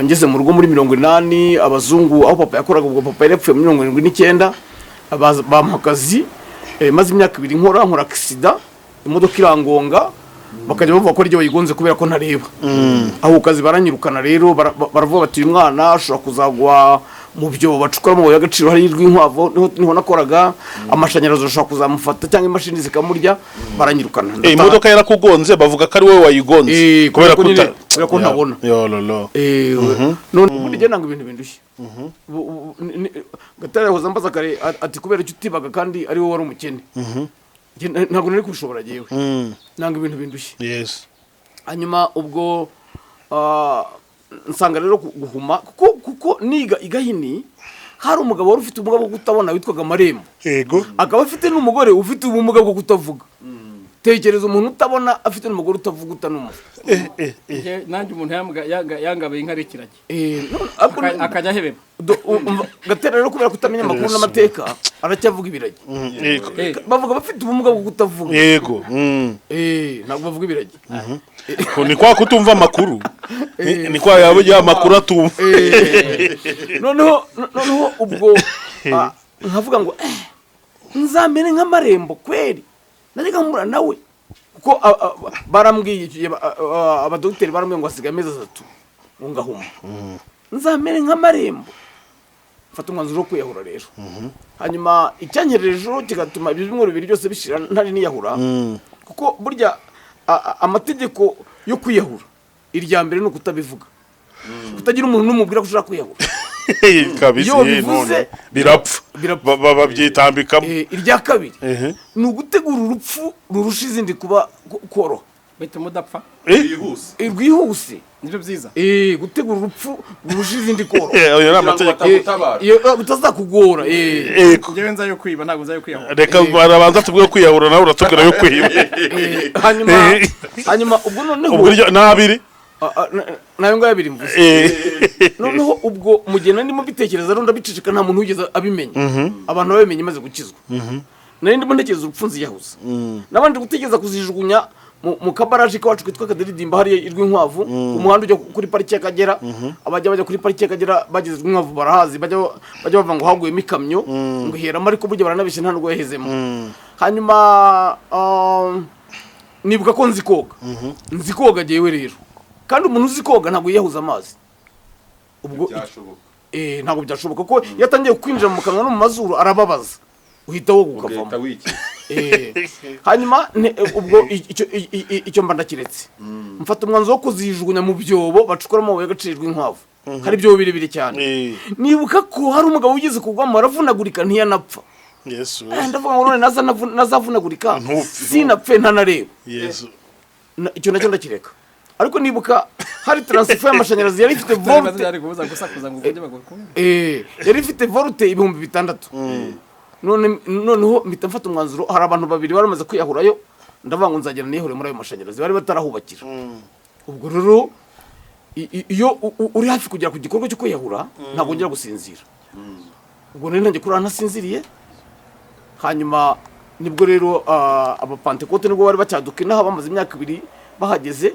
ngeze mu rugo muri 80 abazungu aho papa yakoraga ubwo papa yarapfuye muri 79 bamuhakazi maze imyaka 2 nkora accident imodoka irangonga bakajya bavuga ko ryo bayigonze kubera ko ntareba aho kazi baranyirukana rero baravuga bati uyu mwana ashobora kuzagwa mu byo bacukura mu y'agaciro hari rw'inkwavu niho nakoraga amashanyarazi ashobora kuzamufata cyangwa imashini zikamurya baranyirukana imodoka yarakugonze bavuga ko ari wowe wayigonze kubera ko ntabona none burya nanga ibintu bindushye Gatera yahoze ambaza kare ati kubera icyo utibaga kandi ari wowe wari umukene ntabwo nari kubishobora jewe nanga ibintu bindushye hanyuma ubwo nsanga rero guhuma kuko niga igahini hari umugabo wari ufite ubumuga bwo kutabona witwaga Marembo akaba afite n'umugore ufite ubumuga bwo kutavuga tekereza umuntu utabona afite n'umugore utavuga utanumva nanjye umuntu yangabaye inka rekirage akajya ahebeba Gatera rero kubera kutamenya amakuru n'amateka aracyavuga ibiragi bavuga bafite ubumuga bwo kutavuga ntabwo bavuga ibiragi ni kwa kutumva amakuru ni kwa yaba amakuru atumva noneho ubwo nkavuga ngo nzamere nk'Amarembo kweri najyaga mpura nawe kuko barambwiye abadogiteri barambwiye ngo hasigaye amezi 3 ngo ngahuma nzamere nk'Amarembo mfata umwanzuro wo kwiyahura rero hanyuma icyanyererejo kigatuma ibyo bimwe bibiri byose bishira ntari niyahura kuko burya amategeko yo kwiyahura irya mbere no kutabivuga kutagira umuntu n'umubwira ko ushaka kwiyahura kabisa none birapfa babyitambikamo irya kabiri ni ugutegura urupfu rurusha izindi kuba koroha bita mudapfa rwihuse nibyo byiza gutegura urupfu rurusha izindi koroha oyo ni amategeko utazakugora njyewe nzayo kwiba ntabwo nzayo kwiyahura reka barabanza tubwe kwiyahura nawe uratubwira yo kwiba hanyuma ubwo noneho ubwo nabiri nayo ngayo abiri mvuze noneho ubwo mugena ndimo bitekereza rero ndabicicika nta muntu wigeze abimenya abantu babimenye maze gukizwa nari ndimo ntekereza urupfu nziyahuza nabanje gutekereza kuzijugunya mu kabaraje kawacu kitwa Kadridimba hari irw'inkwavu ku muhanda ujya kuri pariki y'Akagera bajya kuri pariki y'Akagera bageze irw'inkwavu barahazi bajya bava ngo haguyemo ikamyo ngo heramo ariko burya baranabishye nta nubwo yahezemo hanyuma nibuka ko nzi koga jewe rero kandi umuntu uzi koga ntabwo yiyahuza amazi ubwo ntabwo byashoboka ko yatangiye kwinjira mu kanwa no mu mazuru arababaza uhita wo gukavamo hanyuma ubwo icyo mba ndakiretse mfata umwanzuro wo kuzijugunya mu byobo bacukura mu y'agaciro rw'inkwavu hari ibyobo birebire cyane nibuka ko hari umugabo wigeze kugwamo aravunagurika ntiyanapfa ndavuga ngo none nazavunagurika sinapfe ntanareba icyo nacyo ndakireka ariko nibuka hari transfer y'amashanyarazi yari ifite volte yari ifite volte 6,000 noneho mpita mfata umwanzuro hari abantu babiri baramaze kwiyahurayo ndavuga ngo nzagera nihure muri ayo mashanyarazi bari batarahubakira ubwo rero iyo uri hafi kugera ku gikorwa cyo kwiyahura ntabwo ngira gusinzira ubwo rero ntangiye kurana nasinziriye hanyuma nibwo rero abapantekote nibwo bari bacyaduka inaha bamaze imyaka 2 bahageze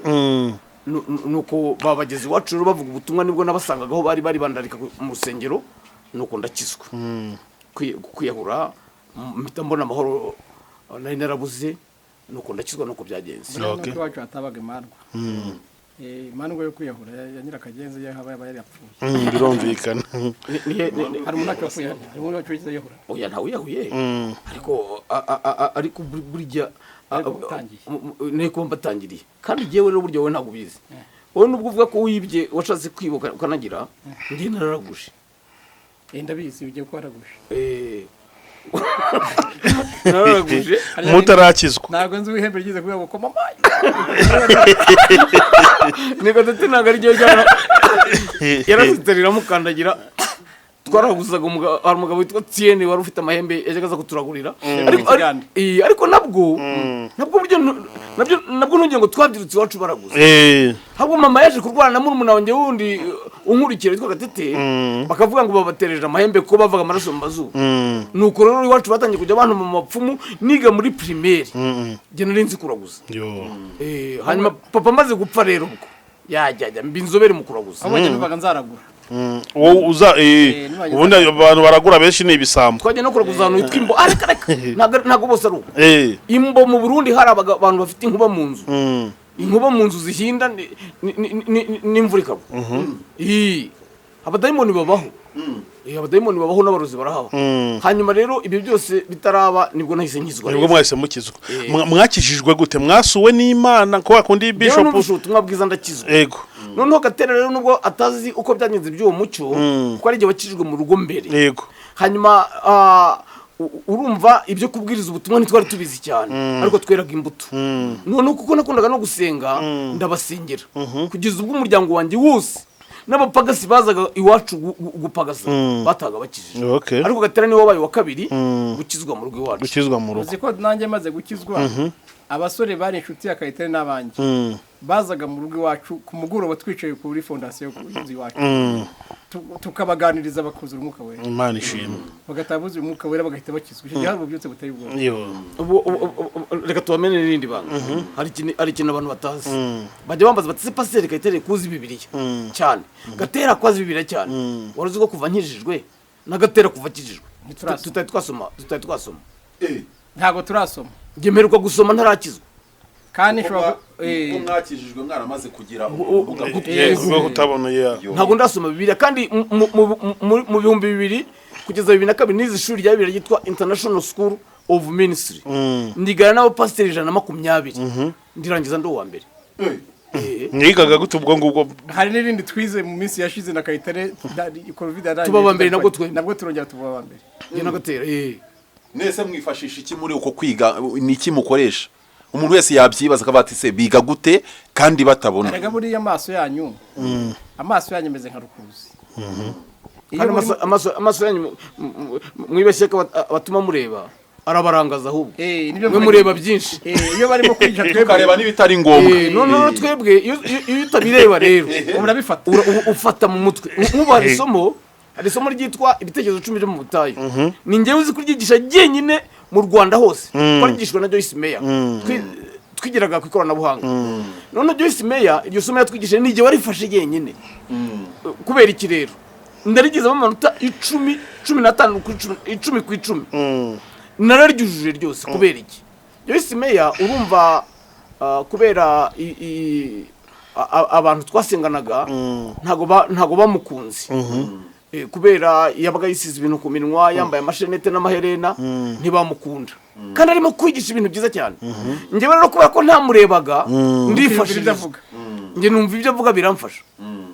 nuko babageze iwacu rero bavuga ubutumwa nibwo nabasangagaho bari bandarika mu rusengero nuko ndakizwa kwiyahura mpita mbona amahoro nari narabuze nuko ndakizwa nuko byagenze nuko iwacu hatabaga imandwa yo kwiyahura ya nyirakagenzi yaba yari yapfuye birumvikana hari umuntu yapfuye hari umuntu wacu yahura oya ntawe yahuye ariko burya neko mbatangiriye kandi jewe rero burya wowe ntabwo ubizi wowe nubwo uvuga ko wibye washatse kwibuka ukanagira ngiye nararaguje ndabizi ugiye kwaraguje nararaguje mutarakizwa ntabwo nzi wihembe ryize kuvuga ngo koma mayi niko tete ntabwo ari ryo ryana yarasiterera mukandagira twaraguzaga umugabo witwa Tiene wari ufite amahembe yajyaga aza kuturagurira ariko nabwo ntugiye ngo twabyirutse iwacu baraguza ahubwo mama yaje kurwana na murumuna wanjye wundi unkurikira witwa Gatete bakavuga ngo babatereje amahembe ko bavaga amaraso mu mazuru nuko rero iwacu batangiye kujya abantu mu mapfumu niga muri primaire je nari nzi kuraguza hanyuma papa maze gupfa rero ubwo yajya mbinzobere mu kuraguza abonye bivaga nzaragura wowe uza ubundi abantu baragura benshi ni ibisambo twajya no kuraguza ahantu hitwa imbo ntabwo bose ari uko imbo mu Burundi hari abantu bafite inkuba mu nzu inkuba mu nzu zihinda n'imvura ikagwa abadayimoni babaho abadayimoni babaho n'abarozi barahaho. Hanyuma rero ibyo byose bitaraba nibwo nahise nkizwa. Nibwo mwahise mukizwa. Mwakijijwe gute? Mwasuwe n'Imana ko wakundi Bishop ubutumwa bwiza ndakizwa. Yego. Noneho Gatera rero nubwo atazi uko byagenze by'uwo mucyo kuko ari igihe wakijijwe mu rugo mbere. Yego. Hanyuma urumva ibyo kubwiriza ubutumwa ntitwari tubizi cyane ariko tweraga imbuto. Noneho kuko nakundaga no gusenga ndabasengera kugeza ubwo umuryango wanjye wose n'abapagasi bazaga iwacu gupagasa bataga bakijije. Ariko Gatera niwe wabaye wa kabiri gukizwa mu rugo iwacu. Gukizwa mu rugo. Uzi ko nanjye maze gukizwa abasore bari inshuti ya Kayitare n'abanjye bazaga mu rugo iwacu ku mugoroba twicaye kuri fondasiyo y'inzu iwacu tukabaganiriza bakuzura umwuka wera. Imana ishimwe. Bagatabuza umwuka wera bagahita bakizwa. Icyo gihe hari ububyutse butari bwo. Reka tubamene n'irindi banga. Hari ikintu abantu batazi. Bajya bambaza bati Pasteur Kayitare kuzi Bibiliya cyane. Gatera kwazi Bibiliya cyane. Waruzi ko kuva nkijijwe na Gatera kuva kijijwe. Tutari twasoma. Ntago turasoma. Ngemerwa gusoma ntarakizwa. Kandi shobora mwakijijwe mwaramaze kugira utabona ntago ndasoma Bibiliya kandi mu bihumbi 2000 kugeza 2002 nize ishuri rya Bibiliya ryitwa International School of Ministry. Ndigana n'abo pastor 120 ndirangiza ndo wa mbere. Mwigaga gute ubwo ngubwo? Hari n'ibindi twize mu minsi yashize na Kayitare COVID-19 tuba mbere nabwo turongera tuba mbere. Nge na Gatera nese mwifashisha iki muri uko kwiga niki mukoresha? Umuntu wese yabyibaza akabati se biga gute kandi batabona. Erega buri amaso yanyu meze nka rukuzi. Amaso yanyu mwibeshye ko batuma mureba arabarangaza ahubwo. Nibyo mureba byinshi. Iyo barimo kwigisha twebwe kareba nibitari ngombwa. None twebwe iyo utabireba rero urabifata ufata mu mutwe. Nk'ubu hari isomo ryitwa ibitekerezo 10 byo mu butayu. Ni njyewe uzi kuryigisha jyenyine mu Rwanda hose. Twarigishwa na Joyce Meyer. Twigiraga ku ikoranabuhanga. None Joyce Meyer iryo somo yatwigishije ni njye warifashe jyenyine. Kubera iki rero? Ndarigizemo amanota 10 15 ku 10 ku 10. Nararyujuje ryose kubera iki? Joyce Meyer urumva kubera abantu twasenganaga ntago bamukunze. Kubera yabaga yisize ibintu ku minwa yambaye amashenete n'amaherena ntibamukunda kandi arimo kwigisha ibintu byiza cyane. Njyewe rero kubera ko ntamurebaga ndifashije nge numva ibyo avuga biramfasha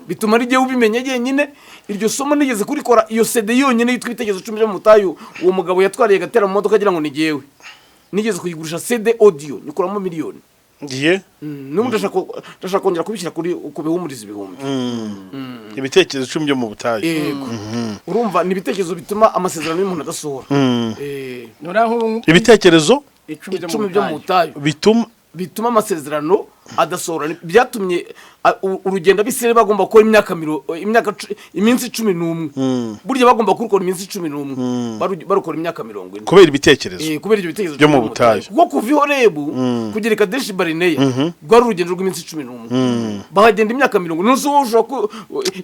bituma ari gihe ubimenye jyenyine. Iryo somo nigeze kurikora iyo CD yonyine yitwa ibitekerezo 10 byo mu butayu. Uwo mugabo yatwariye Gatera mu modoka agira ngo ni jewe nigeze kuyigurisha CD audio nikuramo miliyoni. Ngiye n'ubu ndashaka kongera kubishyira kuri kubihumuriza ibihumbi. Ibitekerezo 10 byo mu butayu. Urumva ni ibitekerezo bituma amasezerano y'umuntu adasohora. Ibitekerezo 10 byo mu butayu bituma amasezerano adasohora. Byatumye urugendo bisire bagomba gukora iminsi 11. Burya bagomba kurukora iminsi 11 barukora imyaka 40 kubera ibitekerezo. Kubera ibyo bitekerezo byo mu butayu. Kuko kuva ihorebu kugereka Deshi Barineya rwari urugendo rw'iminsi 11. Bahagenda imyaka 40. Nuzo ushaka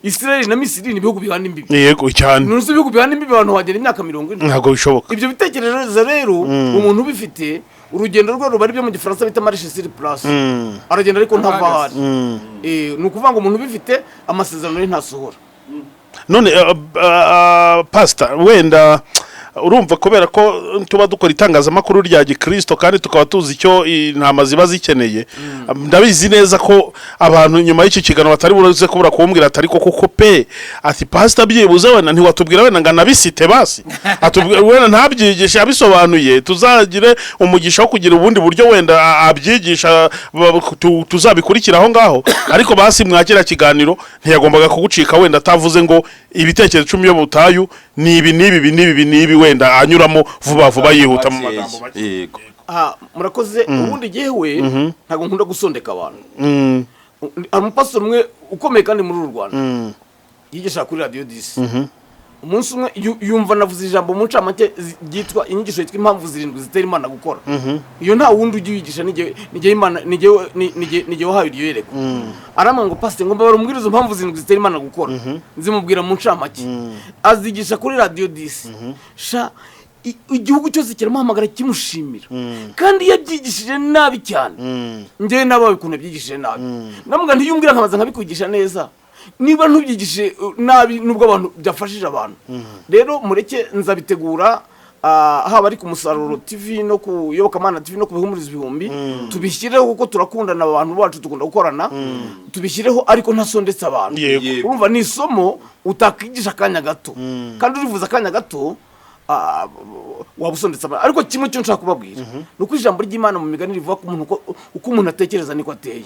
Israel na Misiri ni bihugu bihana imbibi. Yego cyane. Nuzo bihugu bihana imbibi abantu bagenda imyaka 40. Ntago bishoboka. Ibyo bitekerezo rero umuntu bifite urugendo rwo rubari byo mu Gifaransa bita marche sur place. Aragenda ariko ntava hari. Ni ukuvuga ngo umuntu bifite amasezerano ye ntasohora. None pastor wenda urumva kubera ko tuba dukora itangazamakuru rya Gikristo kandi tukaba tuzi icyo intama ziba zikeneye. Ndabizi neza ko abantu nyuma y'iki kigano batari buruze kubura kumbwira atari ko kuko pe ati pastor byibuze wena ntiwatubwira wena ngana bisite basi atubwira wena ntabyigisha abisobanuye tuzagire umugisha wo kugira ubundi buryo wenda abyigisha tuzabikurikira aho ngaho. Ariko basi mwakira kiganiro ntiyagombaga kugucika wenda atavuze ngo ibitekerezo 10 byo butayu ni ibi wenda anyuramo vuba yihuta mu magambo make. Murakoze. Ubundi jewe ntago nkunda gusondeka abantu. Umupastor umwe ukomeye kandi muri uru Rwanda yigisha kuri radio 10. Umunsi umwe yumva navuze ijambo mu ncamake ryitwa inyigisho yitwa impamvu 7 zitera Imana gukora. Iyo nta wundi ugiyigisha nije Imana nije wahaye iryo yereko. Arama ngo pastor ngo mbabara umubwirizo impamvu 7 zitera Imana gukora. Nzimubwira mu ncamake. Azigisha kuri radio 10. Igihugu cyose kiramuhamagara kimushimira. Kandi yabyigishije nabi cyane. Ngewe nabawe kuntu yabyigishije nabi. Namuga ntiyumbwira nkamaza nkabikwigisha neza. niba ntubyigishe nabi nubwo abantu byafashije abantu rero mureke nzabitegura haba ari ku musaruro TV no ku yobokamana TV no ku bihumuriza ibihumbi tubishyireho kuko turakundana abantu bacu dukunda gukorana tubishyireho ariko ntasondetse abantu urumva ni isomo utakwigisha akanya gato kandi urivuza akanya gato wabusondetse ariko kimwe cyo nshaka kubabwira nuko ijambo ry'Imana mu migani rivuga ko umuntu uko umuntu atekereza niko ateye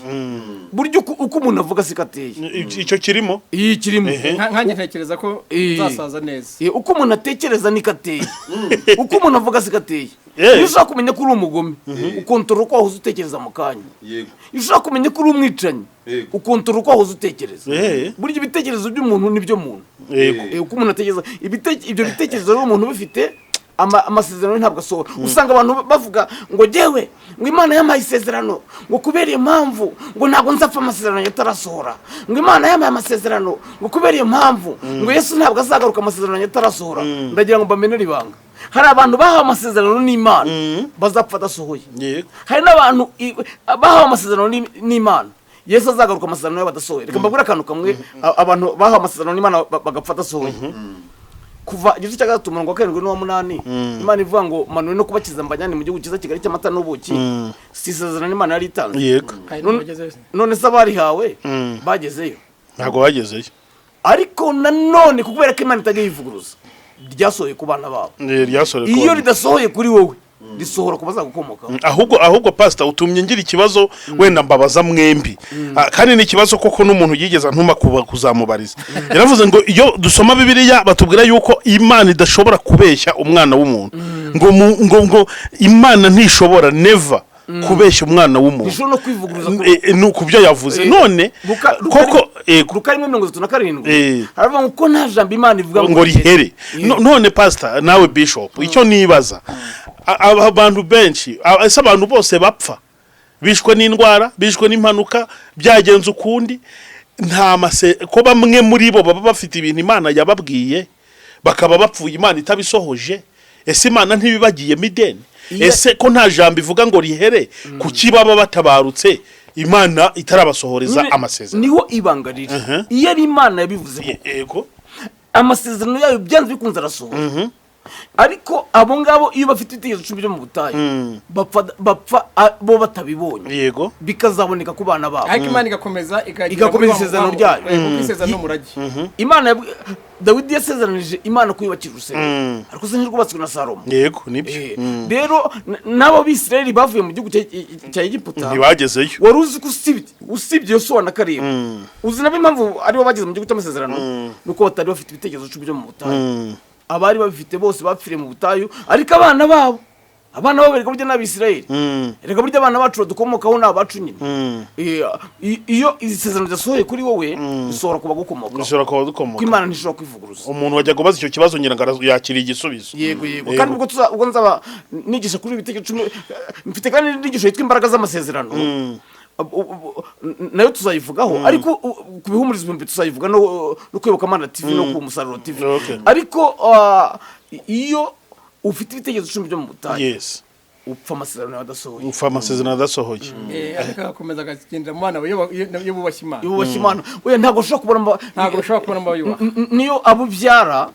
buryo uko umuntu avuga siko ateye icyo kirimo nkanjye ntekereza ko uzasaza neza uko umuntu atekereza niko ateye uko umuntu avuga siko ateye iyo ushaka kumenya ko uri umugome ukontorora uko wahoze utekereza mu kanya iyo ushaka kumenya ko uri umwicanyi ukontorora uko wahoze utekereza burya ibitekerezo by'umuntu nibyo muntu uko umuntu atekereza ibyo bitekerezo rero umuntu bifite amasezerano ntabwo asohora usanga abantu bavuga ngo jewe ngo Imana yampaye isezerano ngo kubera iyo mpamvu ngo ntabwo nzapfa amasezerano yatarasohora ngo Imana yampaye amasezerano ngo kubera iyo mpamvu ngo Yesu ntabwo azagaruka amasezerano yatarasohora ndagira ngo mbamenere ibanga hari abantu bahawe amasezerano n'Imana bazapfa adasohoye hari n'abantu bahawe amasezerano n'Imana Yesu azagaruka amasezerano y'abadasohoye reka mbabwire akantu kamwe abantu bahawe amasezerano n'Imana bagapfa adasohoye kuva igice cya gatatu umurongo wa 7 n'uwa 8 Imana ivuga ngo manuwe no kubakiza mbanyane mu gihugu cyiza Kigali cy'amata n'ubuki si isezerano Imana yari itanze none se abari hawe bagezeyo ntago bagezeyo ariko nanone kubera ko Imana itagiye ivuguruza ryasohoye ku bana babo iyo ridasohoye kuri wowe risohora kubaza gukomoka ahubwo pastor utumye ngira ikibazo wenda mbabaza mwembi kandi ni ikibazo koko n'umuntu yigeza ntuma kuzamubariza yaravuze ngo iyo dusoma Bibiliya batubwira yuko Imana idashobora kubeshya umwana w'umuntu ngo Imana ntishobora never kubeshya umwana w'umuntu no kwivuguruza nuko byo yavuze none koko kuruka 37 haravuga ngo nta jambo Imana ivuga ngo rihere none pastor nawe bishop icyo nibaza abantu benshi ese abantu bose bapfa bishwe n'indwara bishwe n'impanuka byagenze ukundi ko bamwe muri bo baba bafite ibintu Imana yababwiye bakaba bapfuye Imana itabisohoje ese Imana ntibibagiye mideni ese ko nta jambo ivuga ngo rihere kuki baba batabarutse Imana itarabasohoreza amasezerano niho ibanga riri iyo ari Imana yabivuze yego amasezerano yayo byanze bikunze arasohora ariko abo ngabo iyo bafite itegeko 10 byo mu butayu bapfa bo batabibonye yego bikazaboneka ku bana babo ariko Imana igakomeza isezerano ryayo isezerano n'umurage Imana Dawidi yasezeranije Imana kuyubakira urusengero ariko se ntirwubatswe na Salomo yego nibyo rero nabo bisirayeli bavuye mu gihugu cya Egiputa ntibagezeyo wari uzi ko usibye Yosuwa na Kalebu uzi nabo impamvu aribo bageze mu gihugu cy'amasezerano nuko batari bafite ibitekerezo 10 byo mu butayu abari babifite bose bapfiriye mu butayu ariko abana babo reka burya n'Abisirayeli reka burya abana bacu badukomokaho n'abacu nyine iyo isezerano ryasohoye kuri wowe risohora kuba gukomoka ko Imana ntishobora kwivuguruza umuntu wajya kubaza icyo kibazo nyirangara yakiriye igisubizo yego kandi ubwo nzaba nigisha kuri ibitekerezo 10 mfite kandi nigisho yitwa imbaraga z'amasezerano nayo tuzayivugaho ariko ku bihumuriza ibihumbi tuzayivuga no kwiyobokamana TV no ku musaruro TV ariko iyo ufite ibitekerezo 10 byo mu butayu upfa amasezerano adasohoye ariko akomeza akagendera mu bana yo bubashye Imana we ntago ushobora kubona mbayubaha niyo abubyara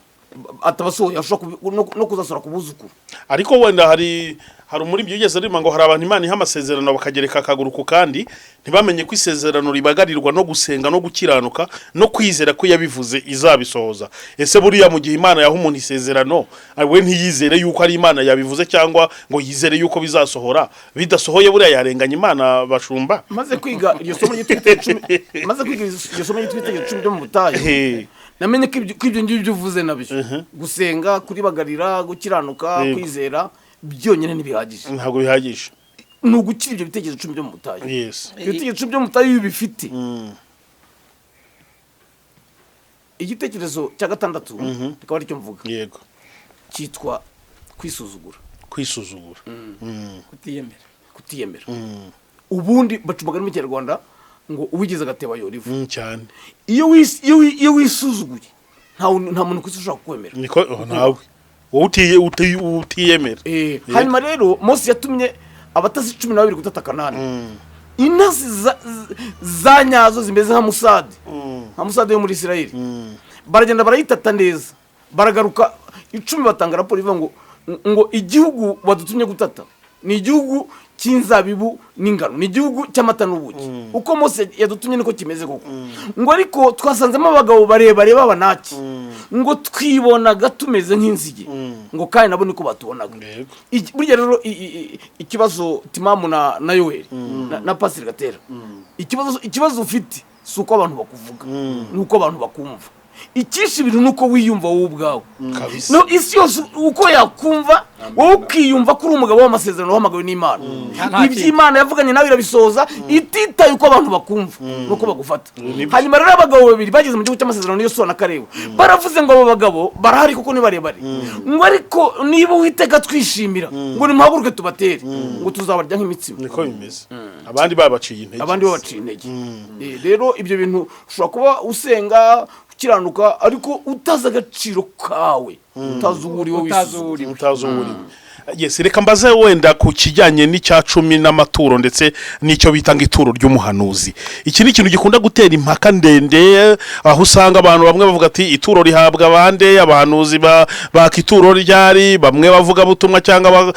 atabasohoye ashobora no kuzasora kubuzukuru ariko wenda hari muri byo yigeze rima ngo hari abantu Imana iha amasezerano bakagereka akaguru ku kandi ntibamenye ko isezerano ribagarirwa no gusenga no gukiranuka no kwizera ko yabivuze izabisohoza ese buriya mu gihe Imana yaha umuntu isezerano we ntiyizere yuko ari Imana yabivuze cyangwa ngo yizere yuko bizasohora bidasohoye buriya yarenganya Imana bashumba maze kwiga iryo somo ry'itwite 10 byo mu butayu namenye ko ibyo ngibyo uvuze nabyo gusenga kuribagarira gukiranuka kwizera byonyine ntibihagije ntabwo bihagije ni ugukira ibyo bitekerezo 10 byo mu butayu ibitekerezo 10 byo mu butayu bifite igitekerezo cya gatandatu rikaba ari cyo mvuga yego cyitwa kwisuzugura kutiyemera ubundi bacumaga mu Kinyarwanda ngo uwigeze agateba yorivu cyane iyo wisuzuguye nta muntu kwisushaka kwemera niko nawe utiyemera hanyuma rero Mose yatumye abatasi 12 gutata Kanani intasi za nyazo zimeze nka musade yo muri Israel baragenda barayitata neza baragaruka 10 batanga raporo ivuga ngo igihugu badutumye gutata ni igihugu cy'inzabibu n'ingano ni igihugu cy'amata n'ubuki uko Mose yadutumye niko kimeze koko ngo ariko twasanzemo abagabo barebare b'abanaki ngo twibonaga tumeze nk'inzige ngo kandi nabo niko batubonaga burya rero ikibazo Timamu na Yoeli na Pst Gatera ikibazo ufite si uko abantu bakuvuga nuko abantu bakumva ikishi ibintu nuko wiyumva wowe ubwawe no isi yose uko yakumva wowe ukiyumva kuri umugabo w'amasezerano w'amagawe n'Imana iby'Imana yavuganye nawe irabisoza ititaye uko abantu bakumva nuko bagufata hanyuma rero abagabo babiri bageze mu gihugu cy'amasezerano niyo Sona Kareba baravuze ngo abo bagabo barahari kuko ni barebare ngo ariko niba Uwiteka twishimira ngo nimuhaguruke tubatere ngo tuzabarya nk'imitsima niko bimeze abandi babaciye intege rero ibyo bintu ushobora kuba usenga ukiranuka ariko utaza agaciro kawe utazi uwo uriwe yes reka mbaze wenda ku kijyanye n'icya 10 n'amaturo ndetse n'icyo bitanga ituro ry'umuhanuzi iki ni ikintu gikunda gutera impaka ndende aho usanga abantu bamwe bavuga ati ituro rihabwa abande abahanuzi bakituro ryari bamwe bavuga butumwa cyangwa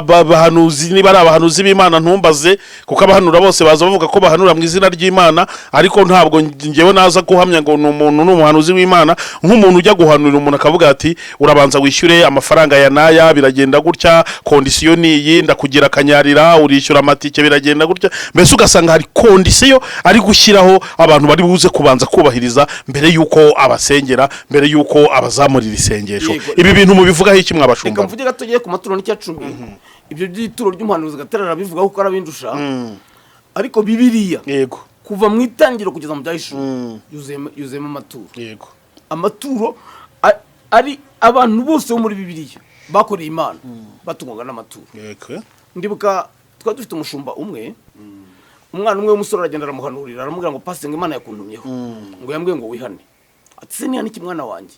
abahanuzi niba ari abahanuzi b'Imana ntumbaze kuko abahanura bose baza bavuga ko bahanura mu izina ry'Imana ariko ntabwo ngewe naza guhamya ngo n'umuntu n'umuhanuzi w'Imana nk'umuntu ujya guhanura umuntu akavuga ati urabanza wishyure amafaranga ya naya biragenda gutya kondisiyo niyi ndakugira kanyarira urishyura amatike biragenda gutya mbese ugasanga hari kondisiyo ari gushyiraho abantu bari buze kubanza kubahiriza mbere yuko abasengera mbere yuko abazamurira isengesho ibi bintu mubivugaho iki mwabashumba reka mvuge gatogiye ku maturo n'icya 10 ibyo by'ituro ry'umuhanuzi Gatera bivuga ko arabindusha ariko Bibiliya yego kuva mu itangiro kugeza mu byahisho yuzemo amaturo yego amaturo ari abantu bose bo muri Bibiliya bakoreye Imana batungwaga n'amaturo ndibuka twari dufite umushumba umwe umwana umwe w'umusore aragenda aramuhanurira aramubwira ngo pastor Imana yakuntumyeho ngo yambwiye ngo wihane ati se nihane kimwana wanjye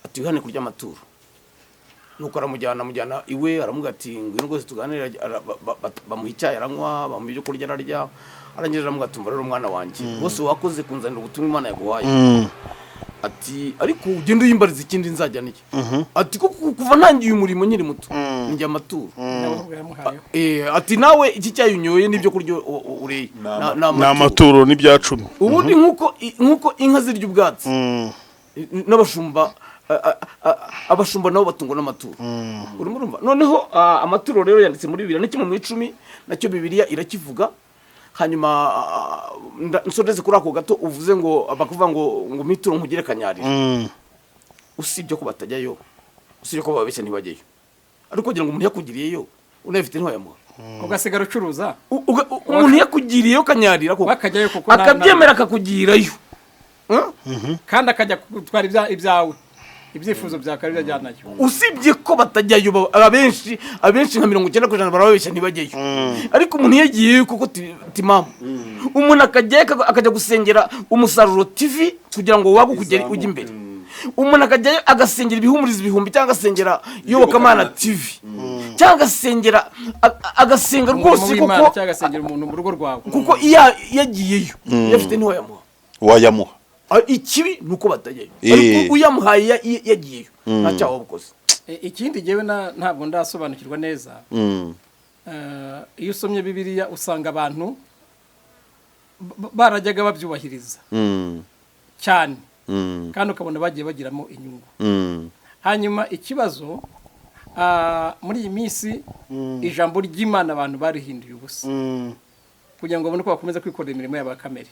ati wihane kurya amaturo nuko aramujyana iwe aramubwira ati ngwino rwose tuganira bamuha icyayi aranywa bamuha ibyo kurya ararya arangije aramubwira ati rero umwana wanjye bose wakoze kunzanira ubutumwa Imana yaguhaye ati ariko ugenda uyimbariza ikindi nzajya niki ati kuva ntangiye umurimo nkiri muto njya amaturo ati nawe iki cyayunyoye nibyo kuryo ureye n'amaturo n'ibya 10 ubundi nkuko inka zirya ubwatsi n'abashumba abashumba nabo batungwa n'amaturo urimo urumva noneho amaturo rero yanditse muri Bibiliya n'ikimwe mu 10 nacyo Bibiliya irakivuga hanyuma nsondeze kuri ako gato uvuze ngo bakuvuga ngo mituro nkugire kanyarira usibye ko batajyayo usibye ko babeshya ntibajyeyo ariko kugira ngo umuntu yakugiriyeyo unafite ntoyamuha ugasigara ucuruza umuntu yakugiriyeyo kanyarira ko akabyemera akakugirayo kandi akajya gutwara ibyawe ibyifuzo bya karira jyanayo usibye ko batajyayo abenshi nka 90% barababeshya ntibajyeyo ariko umuntu yagiye kuko Timamu umuntu akajya gusengera umusaruro TV kugira ngo wagukugere ujye imbere umuntu akajya agasengera ibihumuriza ibihumbi cyangwa agasengera Yobokamana TV cyangwa agasenga rwose kuko cyangwa agasengera umuntu mu rugo rwawe kuko yagiyeyo yafite ntiwayamuha wayamuha ikibi nuko batajyayo ariko uyamuhaye yagiyeyo ntacyaho bukoze ikindi jewe ntabwo ndasobanukirwa neza iyo usomye Bibiliya usanga abantu barajyaga babyubahiriza cyane kandi ukabona bagiye bagiramo inyungu hanyuma ikibazo muri iyi minsi ijambo ry'Imana abantu barihinduye ubusa kugira ngo babone ko bakomeza kwikorera imirimo y'abakamere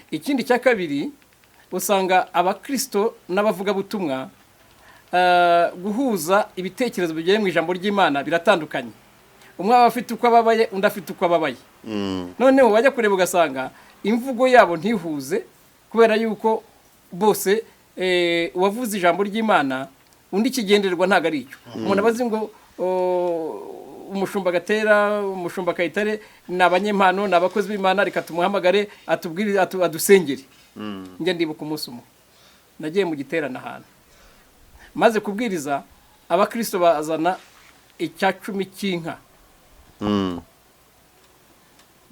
ikindi cya kabiri usanga abakristo n'abavugabutumwa guhuza ibitekerezo bigiye mu ijambo ry'Imana biratandukanye umwe aba afite uko ababaye undi afite uko ababaye noneho wajya kureba ugasanga imvugo yabo ntihuze kubera yuko bose uwavuze ijambo ry'Imana undi kigendererwa ntago ari icyo umuntu abazi ngo umushumba Gatera umushumba Kayitare n'abanyempano n'abakozi b'Imana reka tumuhamagare atubwire adusengere njye ndibuka umunsi umwe nagiye mu giterana ahantu maze kubwiriza abakristo bazana icya 10 cy'inka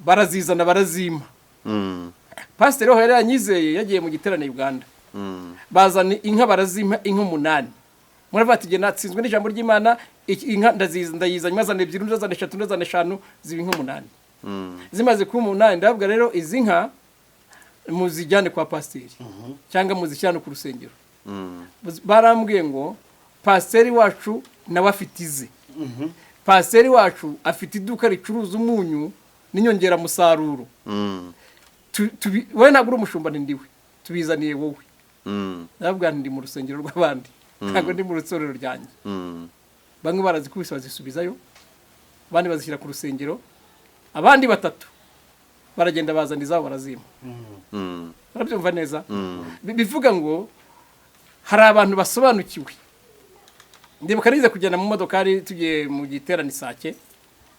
barazizana barazima pasiteri ho yari yanyizeye yagiye mu giterane Uganda bazana inka barazima inka 8 muravuga ati natsinzwe n'ijambo ry'Imana inka ndayizanye mazana 2 ndazana 3 ndazana 5 ziba inka 8 zimaze kuba 8 ndababwa rero izi nka muzijyane kwa pasiteri cyangwa muzishyane ku rusengero barambwiye ngo pasiteri wacu nawe afite ize pasiteri wacu afite iduka ricuruza umunyu n'inyongera musaruro wowe ntabwo uri umushumba ndiwe tubizaniye wowe ndababwira ndi mu rusengero rw'abandi ntabwo ndi mu rusorero ryanjye bamwe barazikubise bazisubizayo abandi bazishyira ku rusengero abandi 3 baragenda bazana izabo barazima barabyumva neza bivuga ngo hari abantu basobanukiwe ndibuka nize kugenda mu modokari tugiye mu giterane Isake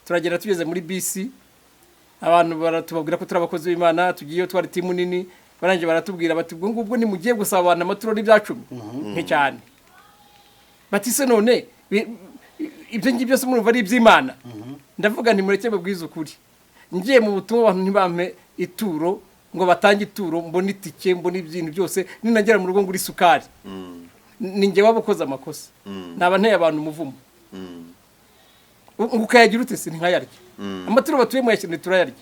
turagenda tugeze muri bisi abantu baratubabwira ko turabakozi b'Imana tugiye twari timu nini baranje baratubwira bati ubwo ni mugiye gusabana amaturo n'ibyacumi cyane batise none ibyo ngibyo se murumva ari iby'Imana ndavuga nti mureke babwiza ukuri ngiye mu butumwa abantu ntibampe ituro ngo batange ituro mbona itike mbona ibintu byose ninagera mu rugo nguri sukari ninjye wabukoze amakosa naba nteye abantu umuvumo ukayagira utese nkayarya amaturo batuye mu yashine turayarya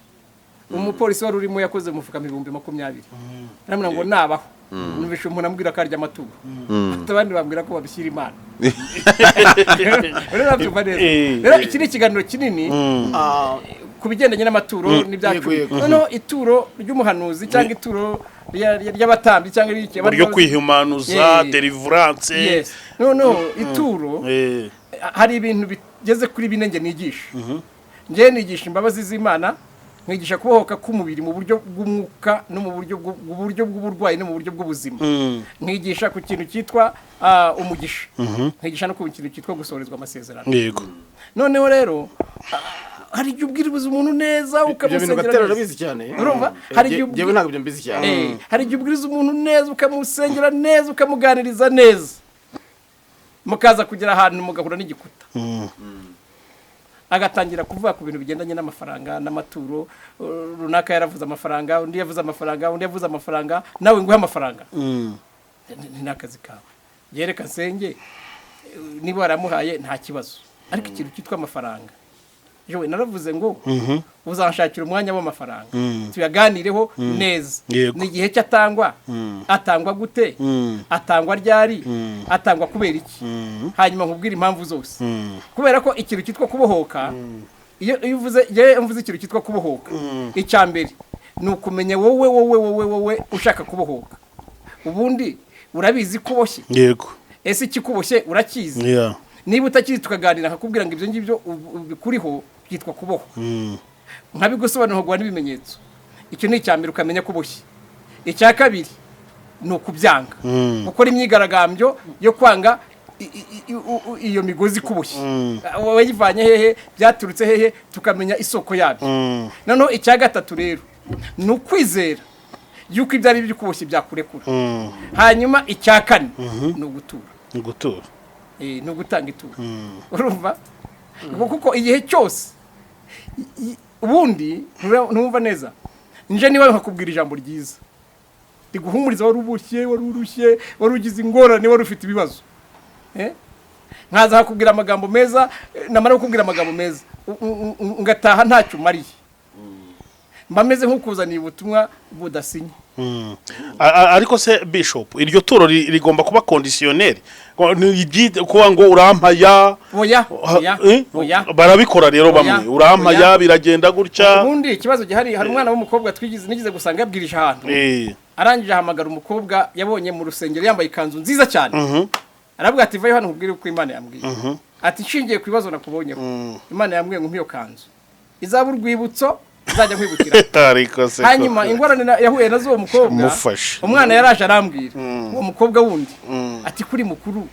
umupolisi wari urimo yakoze mufuka 2020 namwe ngo nabaho nubishe umuntu ambwira karya amaturo abandi bambwira ko babishyira Imana rero iki ni ikiganiro kinini kubigendanye n'amaturo n'ibyacu no ituro ry'umuhanuzi cyangwa ituro ry'abatambi cyangwa iki buryo kwihumanuza deliverance no ituro hari ibintu bigeze kuri binenge nigisha ngiye nigisha imbabazi z'Imana nkigisha kubohoka k'umubiri mu buryo bw'umwuka no mu buryo bw'uburwayi no mu buryo bw'ubuzima nkigisha ku kintu cyitwa umugisha nkigisha no ku kintu cyitwa gusorezwa amasezerano yego noneho rero hari igihe ubwiriza umuntu neza ukamusengera neza cyane urumva hari igihe ntabwo byo mbizi cyane hari igihe ubwiriza umuntu neza ukamusengera neza ukamuganiriza neza mukaza kugera ahantu mugahura n'igikuta agatangira kuvuga ku bintu bigendanye n'amafaranga n'amaturo runaka yaravuze amafaranga undi yavuze amafaranga undi yavuze amafaranga nawe nguhe amafaranga ni nakazi kawe yereka nsenge niba waramuhaye nta kibazo ariko ikintu cyitwa amafaranga jewe naravuze ngo uzanshakira umwanya w'amafaranga tuyaganireho neza ni igihe cyatangwa atangwa gute atangwa ryari atangwa kubera iki hanyuma nkubwira impamvu zose kubera ko ikintu cyitwa kubohoka iyo uvuze ikintu cyitwa kubohoka icyambere ni ukumenya wowe ushaka kubohoka ubundi urabizi kuboshye yego ese ikikuboshye urakizi niba utakizi tukaganira nkakubwira ngo ibyo ngibyo bikuriho byitwa kuboha nkabigusobanura ngo n'ibimenyetso icyo ni icyambere ukamenya kuboshye icya kabiri ni ukubyanga gukora imyigaragambyo yo kwanga iyo migozi kuboshye wayivanye hehe byaturutse hehe tukamenya isoko yabyo noneho icya gatatu rero ni ukwizera yuko ibyo ari byo kuboshye byakurekura hanyuma icya kane ni ugutura ni ugutanga ituro urumva kuko igihe cyose ubundi ntumva neza nje niba nkakubwira ijambo ryiza riguhumuriza wari urushye wari ugize ingorane wari ufite ibibazo nkaza hakubwira amagambo meza namara kukubwira amagambo meza ngataha ntacyo umariye mba meze nk'ukuzaniye ubutumwa budasinye ariko se Bishop iryo turo rigomba kuba conditionnel kuba ngo urampaya barabikora rero bamwe urampaya biragenda gutya ubundi ikibazo gihari hari umwana w'umukobwa nigize gusanga yabwirije ahantu arangije ahamagara umukobwa yabonye mu rusengero yambaye ikanzu nziza cyane aravuga ati vayo hano nkubwire uko Imana yambwiye ati nshingiye ku bibazo nakubonyeho Imana yambwiye ngo mpiyo kanzu izaba urwibutso nzajya nkwibukira hanyuma ingorane yahuye nazo uwo mukobwa umwana yaraje arambwira uwo mukobwa wundi ati kuri mukuru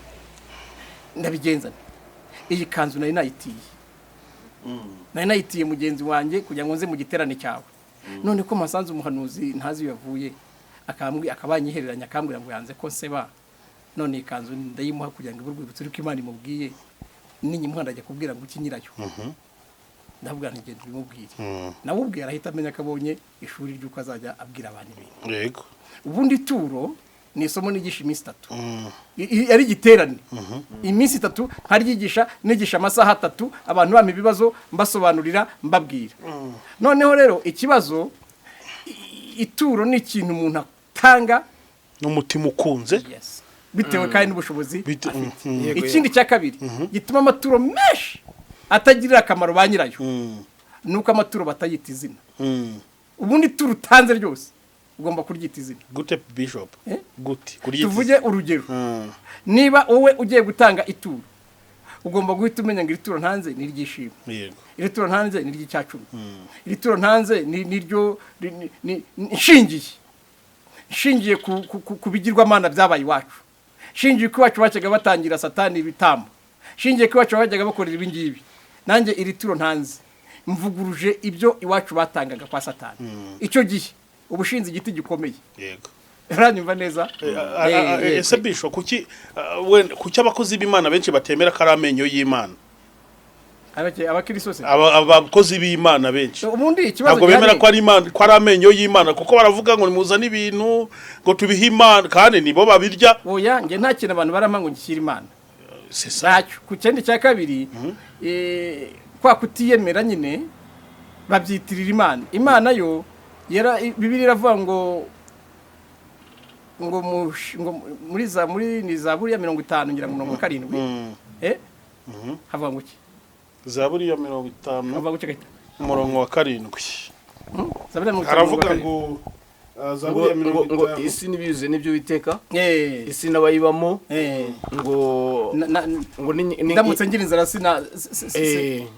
ndabigenza iyi kanzu nari nayitiye mugenzi wanjye kugira ngo nze mu giterane cyawe none ko masanze umuhanuzi ntazi yavuye akabanyihereranya akambwira ngo yanze ko nseba none ikanzu ndayimuha kugira ngo urwibutso riko Imana imubwiye ninyi mwana ajya kubwira ngo iki nyirayo ndavuga nti genda bimubwire nawe ubwe arahita amenya ko abonye ishuri ry'uko azajya abwira abantu ibintu yego ubundi turo ni isomo nigisha iminsi 3 ari giterane iminsi 3 nkaryigisha nigisha amasaha 3 abantu bampa ibibazo mbasobanurira mbabwira noneho rero ikibazo ituro ni ikintu umuntu atanga n'umutima ukunze bitewe kandi n'ubushobozi ikindi cya kabiri gituma amaturo menshi atagirira akamaro ba nyirayo nuko amaturo batayita izina ubundi turo utanze ryose ugomba kuryita izina gute bishop gute tuvuge urugero niba wowe ugiye gutanga ituro ugomba guhita umenya ngo iri turo ntanze ni iry'ishimwe yego iri turo ntanze ni iry'icyacumi iri turo ntanze ni ryo nshingiye ku bigirwamana byabaye iwacu nshingiye ko iwacu bajyaga batangira satani ibitambo nshingiye ko iwacu bajyaga bakorera ibi ngibi nanjye iri turo ntanze mvuguruje ibyo iwacu batangaga kwa satani icyo gihe ubushinzi igiti gikomeye yego uranyumva neza ese bisho kuki abakozi b'Imana benshi batemera ko ari amenyo y'Imana abakristo se abakozi b'Imana benshi ubundi ikibazo ntabwo bemera ko ari Imana ko ari amenyo y'Imana kuko baravuga ngo nimuzana ibintu ngo tubihe Imana kandi nibo babirya oya nge nta kintu abantu barampa ngo gishyira Imana sacyo ku cyende cya kabiri kwa kutiyemera nyine babyitirira Imana yo Bibiliya iravuga ngo muri Zaburi ya 50 ngira ngo 7 havuga ngo iki Zaburi ya 50 havuga ngo iki umurongo wa 7 haravuga ngo ngo isi n'ibize n'ibyo biteka isi n'abayibamo ngo ndamutse ngira inzara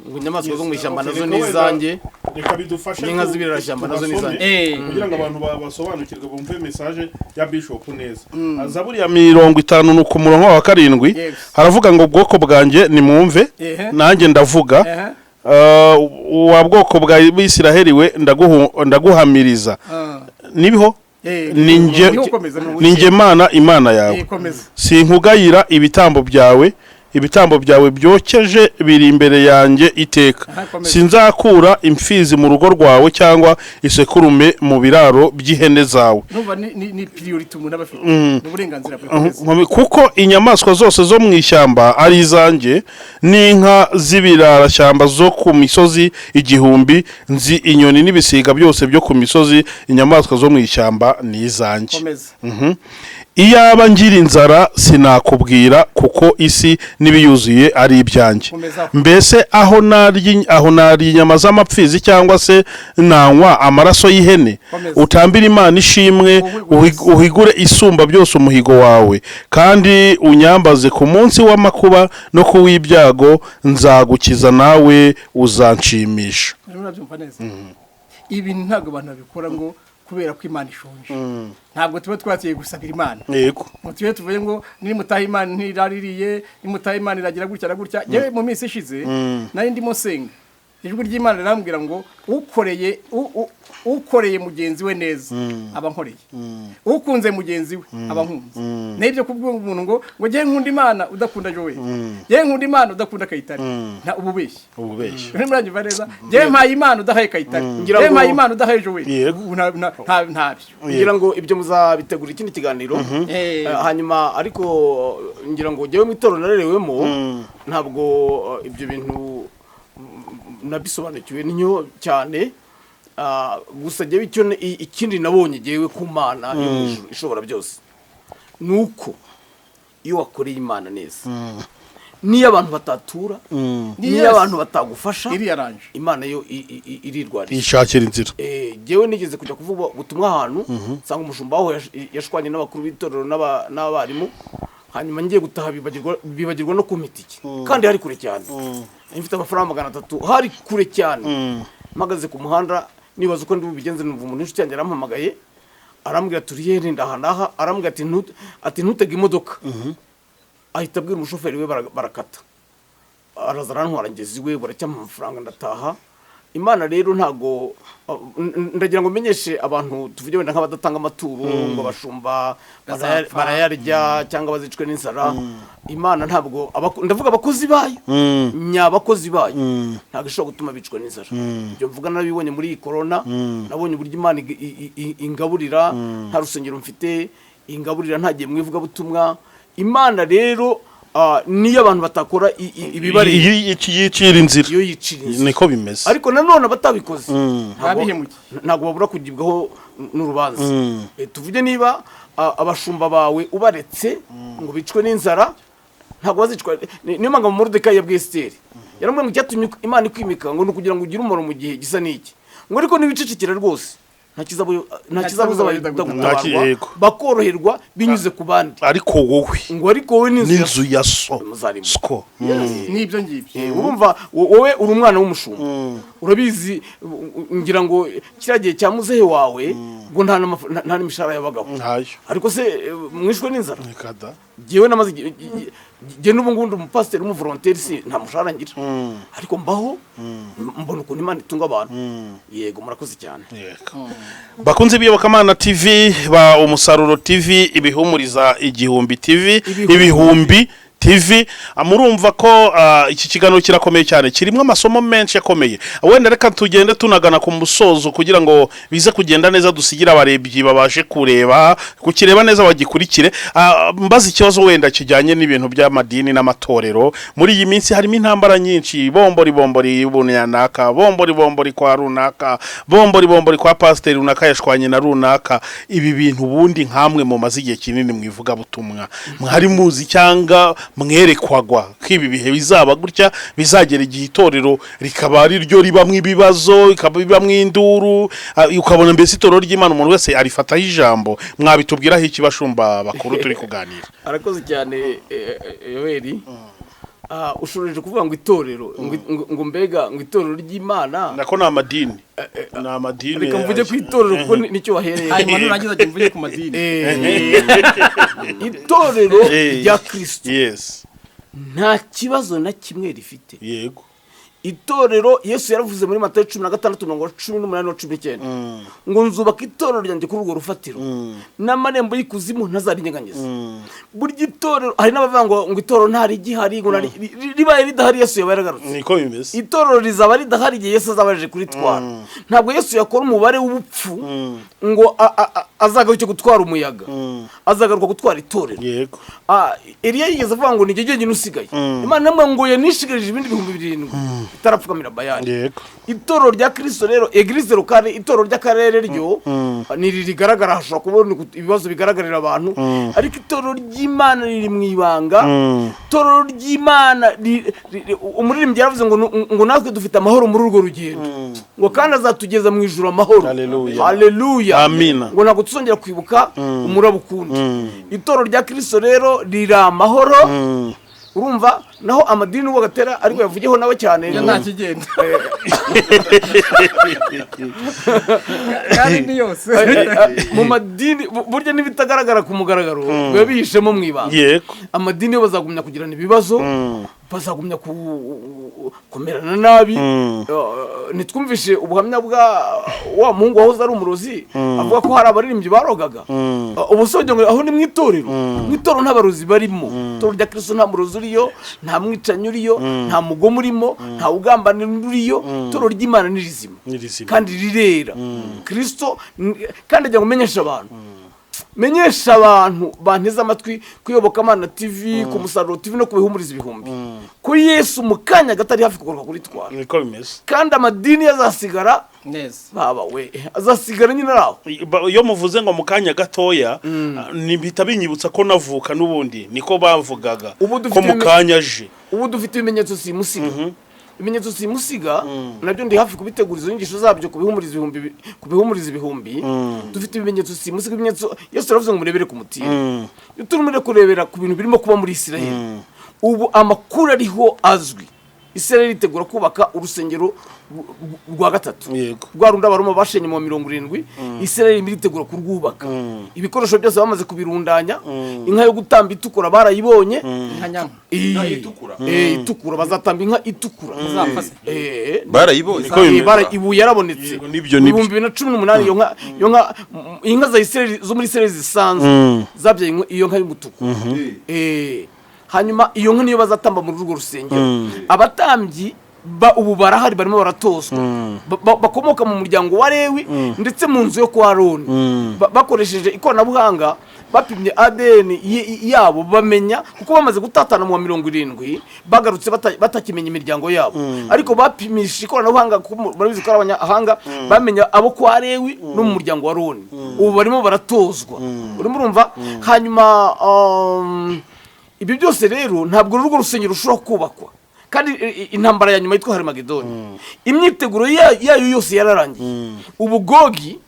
ngo inyamaswa zo mu ishyamba nazo n'izanjye reka bidufashe n'inka z'ibirara shyamba nazo n'izanjye kugira ngo abantu basobanukirwe bumve message ya Bishop neza Zaburi ya 50 no ku murongo wa 7 haravuga ngo ubwoko bwanjye nimwumve nanjye ndavuga wa bwoko bwa Isiraheli we ndaguhamiriza nibiho ninjye Imana yawe sinkugayira ibitambo byawe byokeje biri imbere yanjye iteka sinzakura imfizi mu rugo rwawe cyangwa isekurume mu biraro by'ihene zawe ni priority umuntu aba afite n'uburenganzira bwe kuko inyamaswa zose zo mu ishyamba ari izanjye n'inka z'ibirarashyamba zo ku misozi igihumbi nzi inyoni n'ibisiga byose byo ku misozi inyamaswa zo mu ishyamba ni izanjye iyaba ngira inzara sinakubwira kuko isi n'ibiyuzuye ari ibyanjye mbese aho nari inyama z'amapfizi cyangwa se nanywa amaraso y'ihene utambira Imana ishimwe uhigure isumba byose umuhigo wawe kandi unyambaze ku munsi w'amakuba no ku w'ibyago nzagukiza nawe uzanshimisha ibi ntabwo abantu babikora ngo kubera ko Imana ishonje ntabwo tuba twatiye gusabira Imana yego mutiye tuvuye ngo ni mutaha Imana ntiraririye ni mutaha Imana iragira gutya na gutya yewe mu minsi ishize nari ndimo senga ijwi ry'Imana rirambwira ngo ukoreye mugenzi we neza aba nkoreye ukunze mugenzi we aba nkunze n'ibyo kubwira umuntu ngo giye nkunda Imana udakunda Jowe giye nkunda Imana udakunda Kayitare nta ububeshyi urimo neza giye mpaye Imana udahaye Kayitare giye mpaye Imana udahaye Jowe ntabyo ngira ngo ibyo muzabitegura ikindi kiganiro hanyuma ariko ngira ngo giye mu itorero narerewemo ntabwo ibyo bintu nabisobanukiwe n'inyo cyane gusa jyewe ikindi nabonye jyewe ku Mana ishobora byose nuko iyo wakoreye Imana neza niyo abantu batatura niyo abantu batagufasha Imana yo irirwarira ishakira inzira jyewe nigeze kujya kuvuga ubutumwa ahantu nsanga umushumba aho yashwanye n'abakuru b'itorero n'abarimu hanyuma ngiye gutaha bibagirwa no kumitiki kandi hari kure cyane mfite amafaranga 300 hari kure cyane mpagaze ku muhanda nibaza uko ndi bubigenze numva umuntu inshuti yanjye arampamagaye arambwira turiye ndaha arambwira ati ntutege imodoka ahita abwira umushoferi we barakata araza arantwara ngeze iwe baracyampa amafaranga ndataha imana rero ntago ndagira ngo menyeshe abantu tuvuge wenda nk'abadatanga amaturo ngo bashumba barayarya cyangwa bazicwe n'inzara. Imana ntabwo ndavuga abakozi bayo nyabakozi bayo ntabwo ishobora gutuma bicwa n'inzara. Ibyo mvuga nabibonye muri iyi corona, nabonye uburyo Imana ingaburira nta rusengero mfite, ingaburira ntagiye mu ivugabutumwa. Imana rero niyo abantu batakora ibibari yicira inzira niko bimeze, ariko nanone abatabikoze ntabwo babura kugibwaho n'urubanza. Tuvuge niba abashumba bawe ubaretse ngo bicwe n'inzara, ntabwo bazicwa. Niyo mpamvu Moridekayi yabwiye Esiteri, yaramubwiye ngo icyatumye Imana ikwimika ngo ni ukugira ngo ugire umumaro mu gihe gisa n'iki, ngo ariko nibicecekera rwose nta kizabuza abayuda gutabarwa bakoroherwa binyuze ku bandi, ariko wowe n'inzu ya so n'ibyo ngibyo. Urumva wowe uri umwana w'umushumba, urabizi, ngira ngo kiriya gihe cya muzehe wawe ngo nta n'imishahara yabagaho, ariko se mwishwe n'inzara? Jewe namaze je n'ubu ngubu umupasiteri w'umuvolonteri si nta mushahara ngira, ariko mbaho mbona ukuntu Imana itunga abantu. Yego, murakoze cyane. Bakunze Biyobokamana TV, ba Umusaruro TV, ibihumuriza igihumbi TV, ibihumbi TV, murumva ko iki kiganiro kirakomeye cyane, kirimo amasomo menshi yakomeye. Wenda reka tugende tunagana ku musozo kugira ngo bize kugenda neza, dusigira abarebyi babashe kukireba neza bagikurikire. Mbaza ikibazo wenda kijyanye n'ibintu by'amadini n'amatorero. Muri iyi minsi harimo intambara nyinshi, bombori bunyanaka, bombori kwa runaka, bombori kwa pasiteri runaka yashwanye na runaka. Ibi bintu ubundi nkamwe mu mazigiye kinini mwivuga butumwa, mwari muzi cyangwa mwerekwagwa k'ibi bihe bizaba gutya, bizagera igihe itorero rikaba ari ryo ribamwe ibibazo, ikabibamwe induru, ukabona mbese itorero ry'Imana umuntu wese arifataho ijambo? Mwabitubwiraho iki bashumba bakuru turi kuganira? Arakoze cyane Yoweri. Ushoreje kuvuga ngo itorero ngo mbega ngo itorero ry'Imana nako ni amadini, reka mvuge ku itorero kuko nicyo wahereye. Hanyuma nurangiza je mvuge ku madini. Itorero rya Kristo nta kibazo na kimwe rifite. Yego, itorero Yesu yaravuze muri Matayo 16:18-19 ngo nzubaka itorero ryanjye kuri urwo rufatiro n'amarembo y'ikuzimu ntazarinyeganyeza. Burya itorero hari n'abavuga ngo itorero ntari gihari, ngo ribaye ridahari Yesu yabaragarutse. Niko bimeze. Itorero rizaba ridahari igihe Yesu azabaje kuritwara. Ntabwo Yesu yakora umubare w'ubupfu ngo azagaruke gutwara umuyaga, azagaruka gutwara itorero. Yego. Eliya yigeze avuga ngo nige nyine usigaye. Imana namwe ngo yanishigarije ibindi 7,000 itarapfukamira Bayali. Yego. Itorero rya Kristo rero, eglise locale, itorero ry'akarere ryo nirigaragara, hashobora kubona ibibazo bigaragarira abantu, ariko itorero ry'Imana riri mu ibanga. Itorero ry'Imana umuririmbyi yaravuze ngo natwe dufite amahoro muri urwo rugendo, ngo kandi azatugeza mu ijuru amahoro. Haleluya. Amina. Ngo ntabwo tuzongera kwibuka umurabukundi. Itorero rya Kristo rero riri amahoro. Urumva naho amadini n'ubwo Gatera ariko yavugiyeho nawe cyane nta kigenda kandi ni yose mu madini burya n'ibitagaragara ku mugaragaro biba bihishemo mu ibanga. Yego. Amadini yo bazagumya kugirana ibibazo, bazagumya kumerana nabi. Nitwumvishe ubuhamya bwa wa muhungu wahoze ari umurozi avuga ko hari abaririmbyi barogaga. Ubusojye ngo aho ni mu itorero nta barozi barimo. Itorero rya Kristo nta murozi uriyo, nta mwicanyi uriyo, nta mugomo urimo, nta ugambanira uriyo. Itorero ry'Imana ni rizima kandi rirera. Kristo kandi ajya kumenyesha abantu, menyesha abantu banteze amatwi kuyobokamana TV, ku Musaruro TV no kubihumuriza ibihumbi, ko Yesu mukanya gatari hafi kugaruka kuri twara. Niko bimeze. Kandi amadini yazasigara neza. Baba we azasigara nyine raho. Iyo muvuze ngo mukanya gatoya nibita binyibutsa ko navuka n'ubundi niko bavugaga ko mukanya aje. Ubu dufite ibimenyetso simusiga. Ibimenyetso simusiga nabyo ndi hafi kubitegura izo nyigisho zabyo kubihumuriza ibihumbi. Dufite ibimenyetso simusiga, ibimenyetso Yesu aravuze ngo murebere ku mutima. Iyo turumire kurebera ku bintu birimo kuba muri Isiraheli, ubu amakuru ariho azwi Isirayeli itegura kubaka urusengero rwa gatatu Yego. rwa rundi abaroma bashenye mu 70 Isirayeli iritegura kurwubaka ibikoresho byose bamaze kubirundanya inka yo gutamba itukura barayibonye Nkanyama. itukura bazatamba inka itukura barayibonye ibu yarabonetse Yego, nibyo. 2018 inka za Isirayeli zo muri Isirayeli zisanzwe zabyaye iyo nka y'umutuku hanyuma iyo nka niyo bazatamba muri urwo rusengero abatambyi ubu barahari barimo baratozwa bakomoka mu muryango wa Lewi ndetse mu nzu yo kwa Aroni bakoresheje ikoranabuhanga bapimye ADN yabo bamenya kuko bamaze gutatana mu 70 bagarutse batakimenya imiryango yabo ariko bapimisha ikoranabuhanga barabizi ko abanyahanga bamenya abo kwa Lewi no mu muryango wa Aroni ubu barimo baratozwa urimo urumva hanyuma ibyo byose rero ntabwo urwo rusengero rushobora kubakwa kandi intambara ya nyuma yitwa Harmagedoni imyiteguro yayo yose yararangiye ubu Gogi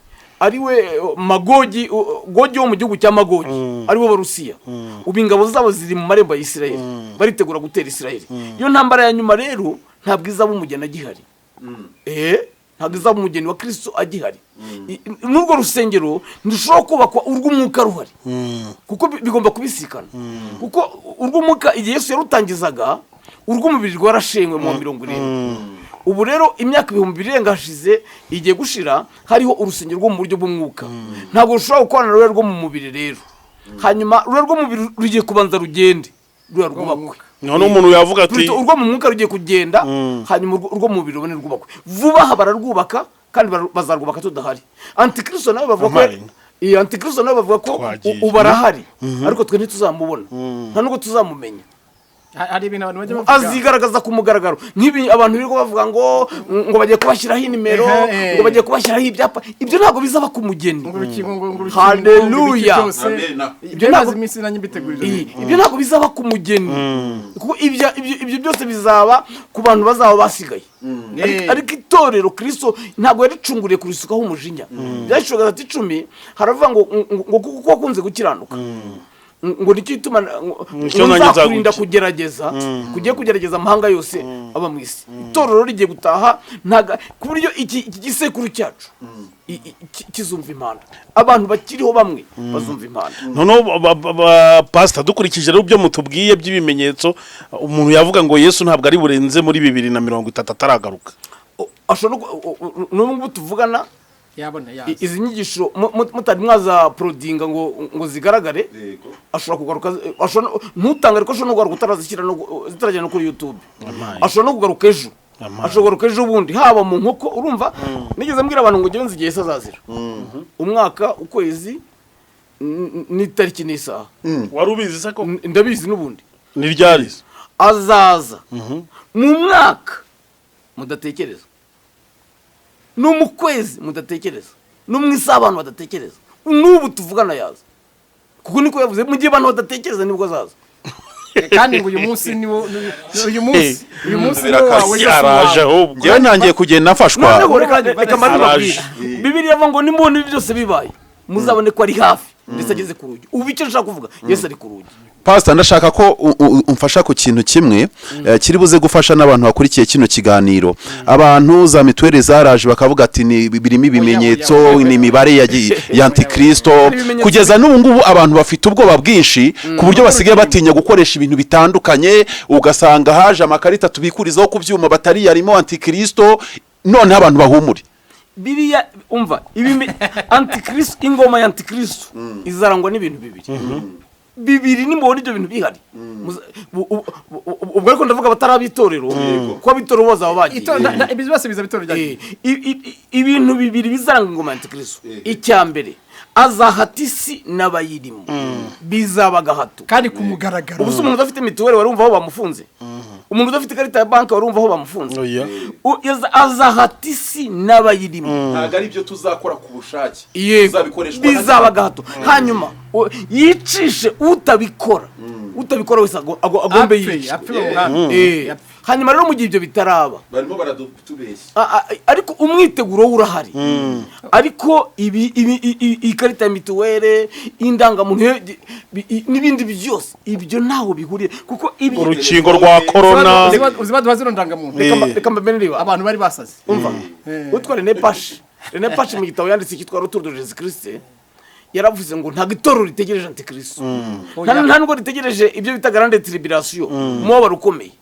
ariwe Gogi wo mu gihugu cya Magogi ariwe Barusiya ubu ingabo zabo ziri mu marembo ya Isirayeli baritegura gutera Isirayeli iyo ntambara ya nyuma rero ntabwo izaba umugeni agihari ntabwo izaba umugeni wa Kristo agihari n'urwo rusengero ndushobora kubakwa urw'umwuka ruhari kuko bigomba kubisikana kuko urw'umwuka igihe Yesu yarutangizaga urw'umubiri rwarashengwe mu 70 ubu rero imyaka 2000 irenga hashize igiye gushira hariho urusengero rwo mu buryo bw'umwuka ntabwo rushobora gukorana rero rwo mu mubiri rero hanyuma rero rwo mu mubiri rugiye kubanza rugende rwubakwe none umuntu yavuga ati urwo mu mwuka rugiye kugenda hanyuma urwo mu mubiri rubone rwubakwe vuba bararwubaka kandi bazarwubaka tudahari Antikristo nawe bavuga ko Antikristo nawe bavuga ko ubarahari ariko twe ntituzamubona nta nubwo tuzamumenya hari ibintu abantu bajya bavuga azigaragaza ku mugaragaro nk'ibi abantu birirwa bavuga ngo bagiye kubashyiraho inimero ngo bagiye kubashyiraho ibyapa ibyo ntabwo bizaba ku mugeni haleluya ibyo ntabwo iminsi nanjye mbitegurira ibyo ntabwo bizaba ku mugeni kuko ibyo byose bizaba ku bantu bazaba basigaye ariko itorero Kristo ntabwo yaricunguriye kurisukaho umujinya byashoboraga ati 10 haravuga ngo kuko wakunze gukiranuka ngo nicyo ituma nzakurinda kugerageza kugiye kugerageza amahanga yose aba mu isi itorero rigiye gutaha ku buryo iki gisekuru cyacu kizumva impanda abantu bakiriho bamwe bazumva impanda noneho pastor dukurikije rero byo mutubwiye by'ibimenyetso umuntu yavuga ngo Yesu ntabwo ari burenze muri 2030 ataragaruka n'ubu tuvugana izi nyigisho mutari mwaza prodinga ngo zigaragare ashobora kugaruka ntutangare ko ashobora kugaruka utarazishyira zitarajya no kuri YouTube ashobora no kugaruka ejo ashobora kugaruka ejo ubundi haba mu nkoko urumva nigeze mbwira abantu ngo ngewe nzi igihe azazira umwaka ukwezi n'itariki n'isaha wari ubizi se ko ndabizi n'ubundi ni ryari azaza mu mwaka mudatekereza no mu kwezi mudatekereza no mu isaha abantu badatekereza n'ubu tuvugana yaza kuko niko yavuze mu gihe abantu badatekereza nibwo azaza kandi ngo uyu munsi wawe araje ahubwo ngewe ntangiye kugenda nafashwa reka mari Bibiliya avuga ngo nimubona ibi byose bibaye muzabone ko ari hafi ndetse ageze ku rugi ubu icyo nshaka kuvuga Yesu ari ku rugi Pastor ndashaka ko umfasha ku kintu kimwe kiri buze gufasha n'abantu bakurikiye kino kiganiro abantu za mituweli zaraje bakavuga ati ni birimo ibimenyetso ni imibare ya Antikristo kugeza n'ubu ngubu abantu bafite ubwoba bwinshi ku buryo basigaye batinya gukoresha ibintu bitandukanye ugasanga haje amakarita tubikurizaho ku byuma batari yarimo Antikristo none abantu bahumure Bibiliya umva Antikristo ingoma ya Antikristo izarangwa n'ibintu bibiri nimubona ibyo bintu bihari ubwo ariko ndavuga batarabitorero ko abitorero bazaba bagiye ibyo byose biza bitorero ryagiye ibintu bibiri bizaranga ingoma ya Antikristo icyambere azahata isi n'abayirimo bizaba gahato kandi ku mugaragaro ubu umuntu udafite mituweli warumva aho bamufunze umuntu udafite ikarita ya banki warumva aho bamufunze azahata isi n'abayirimo ntabwo ari byo tuzakora ku bushake bizaba gahato hanyuma yicishe utabikora utabikora wese agombe yica. Hanyuma rero mu gihe ibyo bitaraba barimo baradutubeshya, ariko umwiteguro urahari. Ariko ikarita ya mituweli, indangamuntu n'ibindi byose ibyo ntaho bihuriye, kuko urukingo rwa corona uzibadwa zino ndangamuntu reka mbabeneriba abantu bari basaze. umva utwa René Pache mu gitabo yanditse cyitwa Retour de Jésus Christ yaravuze ngo nta gitoro ritegereje Antikristo, nta nubwo ritegereje ibyo bita grande tribulation, umubabaro ukomeye,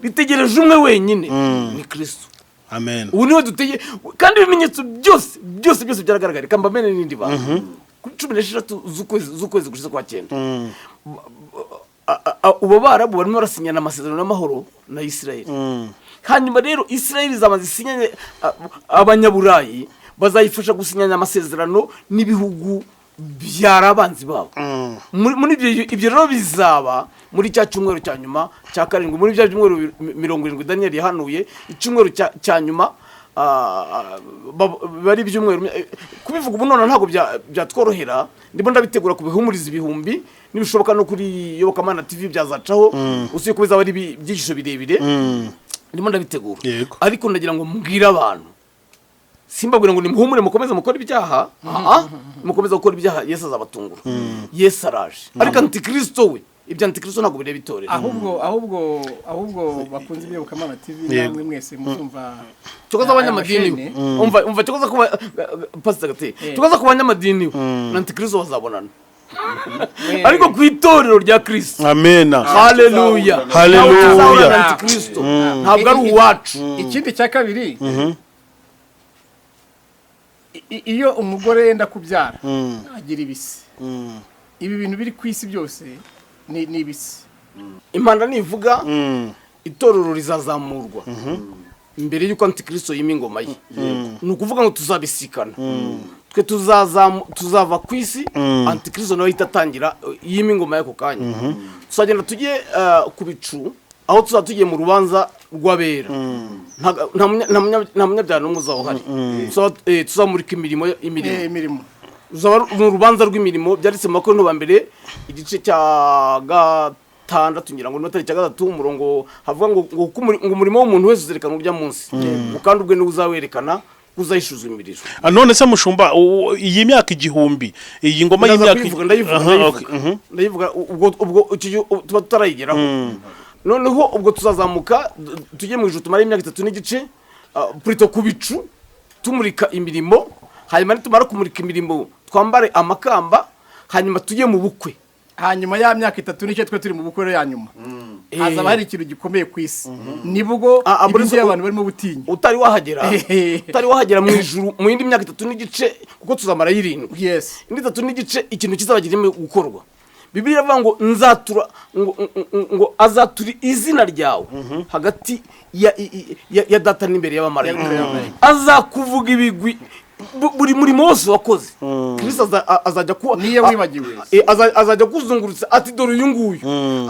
ritegereje umwe wenyine, ni Kristo. Amen. Ubu niwe duteye, kandi ibimenyetso byose byaragaragara. Kamba mene n'indi ba kuri 16 z'ukwezi gushize kwa 9 ubo barabu barimo barasinyana amasezerano y'amahoro na Israel. Hanyuma rero Israel zamaze sinyanye, abanyaburayi bazayifasha gusinyanya amasezerano n'ibihugu byarabanzi babo. Muri ibyo rero bizaba muri cya cyumweru cya nyuma cya karindwi, muri bya cyumweru 70 Daniel yahanuye, icyumweru cya nyuma bari ibyumweru kubivuga ubu none ntago byatworohera. Ndimo ndabitegura kubihumuriza ibihumbi, nibishoboka no kuri Yobokamana TV byazacaho, usiye kubeza bari byishisho birebire. Ndimo ndabitegura, ariko ndagira ngo mbwira abantu, simbabwira ngo nimuhumure mukomeze mukora ibyaha, mukomeze gukora ibyaha, Yesu azabatungura. Yesu araje, ariko Antikristo we, ibyo Antikristo ntabwo bireba itorero. ahubwo bakunze Yobokamana TV, namwe mwese muzumva tukoza abanyamadini, umva tukoza kuba Pst Kayitare, tukoza ku banyamadini na Antikristo bazabonana. Ariko ku itorero rya Kristo, amen, haleluya, Antikristo ntabwo ari uwacu. Ikindi cya kabiri, iyo umugore yenda kubyara agira ibisi, ibi bintu biri ku isi byose ni ibisi. Impanda nivuga itorero rizazamurwa imbere y'uko Antikristo yima ingoma ye. Ni ukuvuga ngo tuzabisikana, twe tuzava ku isi, Antikristo nawe itatangira yima ingoma y'ako kanya. Tuzagenda tujye ku bicu, aho tuzatugiye mu rubanza rw'abera. Nta munyabyaha n'umwe uzawuhari. Tuzamurika imirimo. Uzaba mu rubanza rw'imirimo byanditse mu Bakorinto ba mbere igice cya 6 ngira ngo notari cya 3 umurongo havuga ngo umurimo w'umuntu wese uzerekana urya munsi, kandi ubwe ni uzawerekana uzahishuza imiriro. None se mushumba iyi myaka igihumbi, iyi ngoma y'imyaka ndayivuga ubwo tuba tutarayigeraho. Noneho ubwo tuzazamuka tujye mu ijuru, tumara imyaka 3 n'igice plutôt ku bicu tumurika imirimo. Hanyuma nitumara kumurika imirimo twambare amakamba, hanyuma tujye mu bukwe. Hanyuma ya myaka 3 n'ice twe turi mu bukwe ya nyuma, hazaba hari ikintu gikomeye ku isi. Nibwo ibindi abantu barimo butinya, utari wahagera mu ijuru mu yindi myaka 3 n'igice, kuko tuzamara 7. Yes, indi 3 n'igice ikintu kizabagirimo gukorwa. Bibiliya ivuga ngo nzatura ngo azaturi izina ryawe hagati ya data n'imbere y'abamarayika, azakuvuga ibigwi buri murimo wose wakoze. Kristo azajya kuba niyo wibagiwe, azajya kuzungurutsa ati dore uyu nguyu,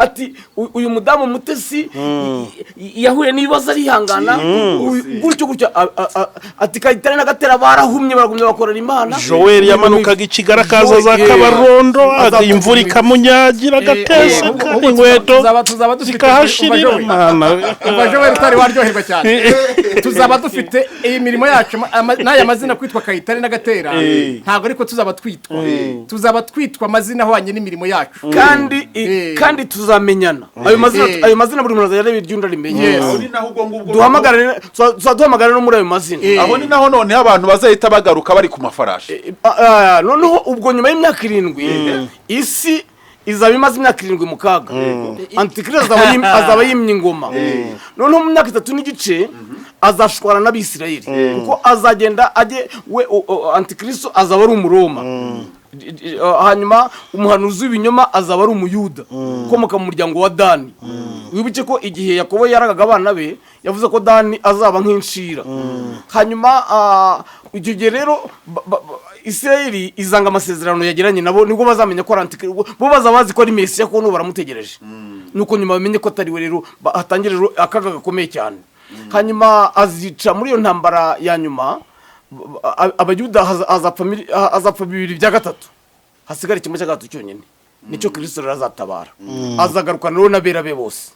ati uyu mudamu mutesi yahuye n'ibibazo arihangana gutyo, ati Kayitare na Gatera barahumye baragumye bakorera Imana. Joel yamanukaga ikigarakaza za Kabarondo, imvura ikamunyagira agatese inkweto zikahashirira. Joel utari waryoherwa cyane. Tuzaba dufite iyi mirimo yacu n'aya mazina kwitwa Kayitare na Gatera, ntabwo ariko tuzaba twitwa amazina ahwanye n'imirimo yacu, kandi tuzamenyana. Ayo mazina buri muntu azajya iryunda rimenye. Duhamagara no muri ayo mazina. Aho ni naho none abantu bazahita bagaruka bari ku mafarashi. Noneho ubwo nyuma y'imyaka 7 isi izaba imaze imyaka 7 mu kaga. Antikristo azaba yimye ingoma. Noneho mu myaka 3 n'igice azashwara n'Abisirayeli, kuko azagenda ajye we Antikristo azaba ari umuroma. Hanyuma umuhanuzi w'ibinyoma azaba ari umuyuda ukomoka mu muryango wa Dani. Wibuke ko igihe Yakobo yaragaga abana be yavuze ko Dani azaba nk'inshira. Hanyuma icyo gihe rero Israeli izanga amasezerano yagiranye nabo, nibwo bazamenya ko Antikristo bo bazabazi ko ari Mesiya, ko n'ubu baramutegereje. Nuko nyuma bamenye ko atari we, rero hatangire akaga gakomeye cyane. Hanyuma azica muri iyo ntambara ya nyuma, abayuda azapfa 2/3, hasigara 1/3 cyonyine. nicyo Kristo rero azatabara azagaruka rero n'abera be bose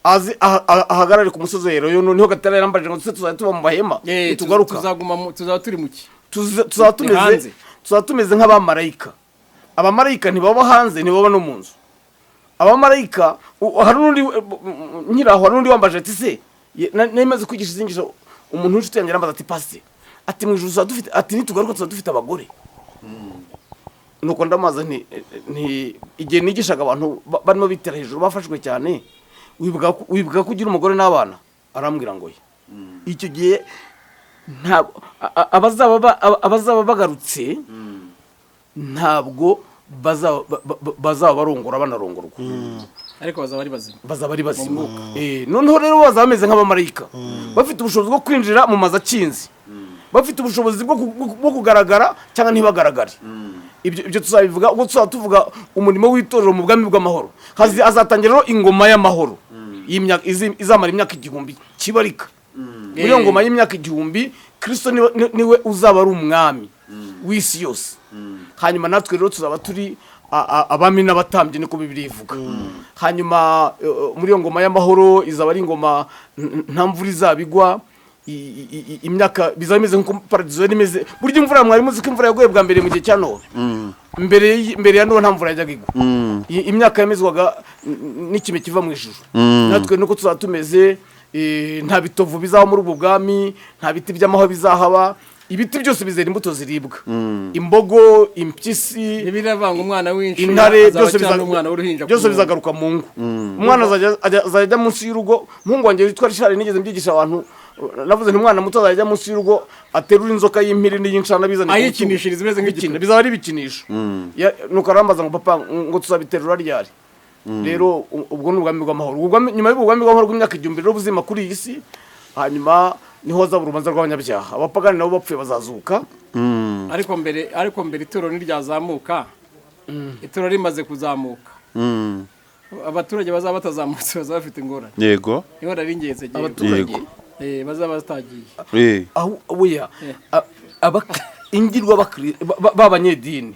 ahagarare ku musozi rero niho Gatera yarambajije ngo tuzajya tuba mu bahema tugaruka tuzaba turi muki tuzaba tumeze nk'abamarayika. Abamarayika ntibaba hanze ntibaba no mu nzu. Abamarayika hari n'undi nyiraho hari n'undi wambaje ati se nemaze kwigisha izingisho umuntu w'inshuti yanjye arambaza ati pasi ati mu ijuru tuzaba dufite ati nitugaruka tuzaba dufite abagore. Nuko ndamaza nti igihe nigishaga abantu barimo bitera hejuru bafashwe cyane wibuka ko ugira umugore n'abana arambwira ngo icyo gihe ntabwo abazaba bagarutse ntabwo bazaba barongora banarongorwa ariko bazaba ari bazima noneho rero bazaba bameze nk'abamarayika bafite ubushobozi bwo kwinjira mu mazu akinze bafite ubushobozi bwo kugaragara cyangwa ntibagaragare. Ibyo tuzabivuga ubwo tuzaba tuvuga umurimo w'itorero mu bwami bw'amahoro hazatangira rero ingoma y'amahoro izamara imyaka 1000 kibarika. Muri iyo ngoma y'imyaka 1000 Kristo niwe uzaba ari umwami w'isi yose. Hanyuma natwe rero tuzaba turi abami n'abatambyi niko Bibiliya ivuga. Hanyuma muri iyo ngoma y'amahoro izaba ari ingoma nta mvura izabigwa imyaka bizaba bimeze nk'uko paradizo nimeze. Burya imvura mwari muzi ko imvura yaguye bwa mbere mu gihe cya Nowa mbere ya Nowa nta mvura yajyaga igwa. Imyaka yamezwaga n'ikime kiva mu ijuru. Natwe nuko tuzaba tumeze nta bitovu bizaho muri ubwo bwami nta biti by'amahwa bizahaba. Ibiti byose bizera imbuto ziribwa. Imbogo, impyisi, nibiravanga umwana w'inshira, intare byose bizagaruka mu ngo. Umwana azajya munsi y'urugo. Mungu wanjye witwa Richard nigeze mbyigisha abantu navuze nti umwana muto azajya munsi y'urugo aterura inzoka y'impiri n'iyincana bizana ayikinishiriza imeze nk'igikino bizaba ari bikinisho. Nuko arambaza ngo papa ngo tuzabiterura ryari. Rero ubwo n'ubwami bw'amahoro nyuma y'ubwami bw'amahoro bw'imyaka 1000 rero buzima kuri iyi si. Hanyuma niho hazaba urubanza rw'abanyabyaha abapagani nabo bapfuye bazazuka. ariko mbere itoro niryazamuka itoro rimaze kuzamuka abaturage bazaba batazamutse bazaba bafite ingorane. Yego niho naringeze abaturage bazaba batagiye aho oya ingirwa b'abanyedini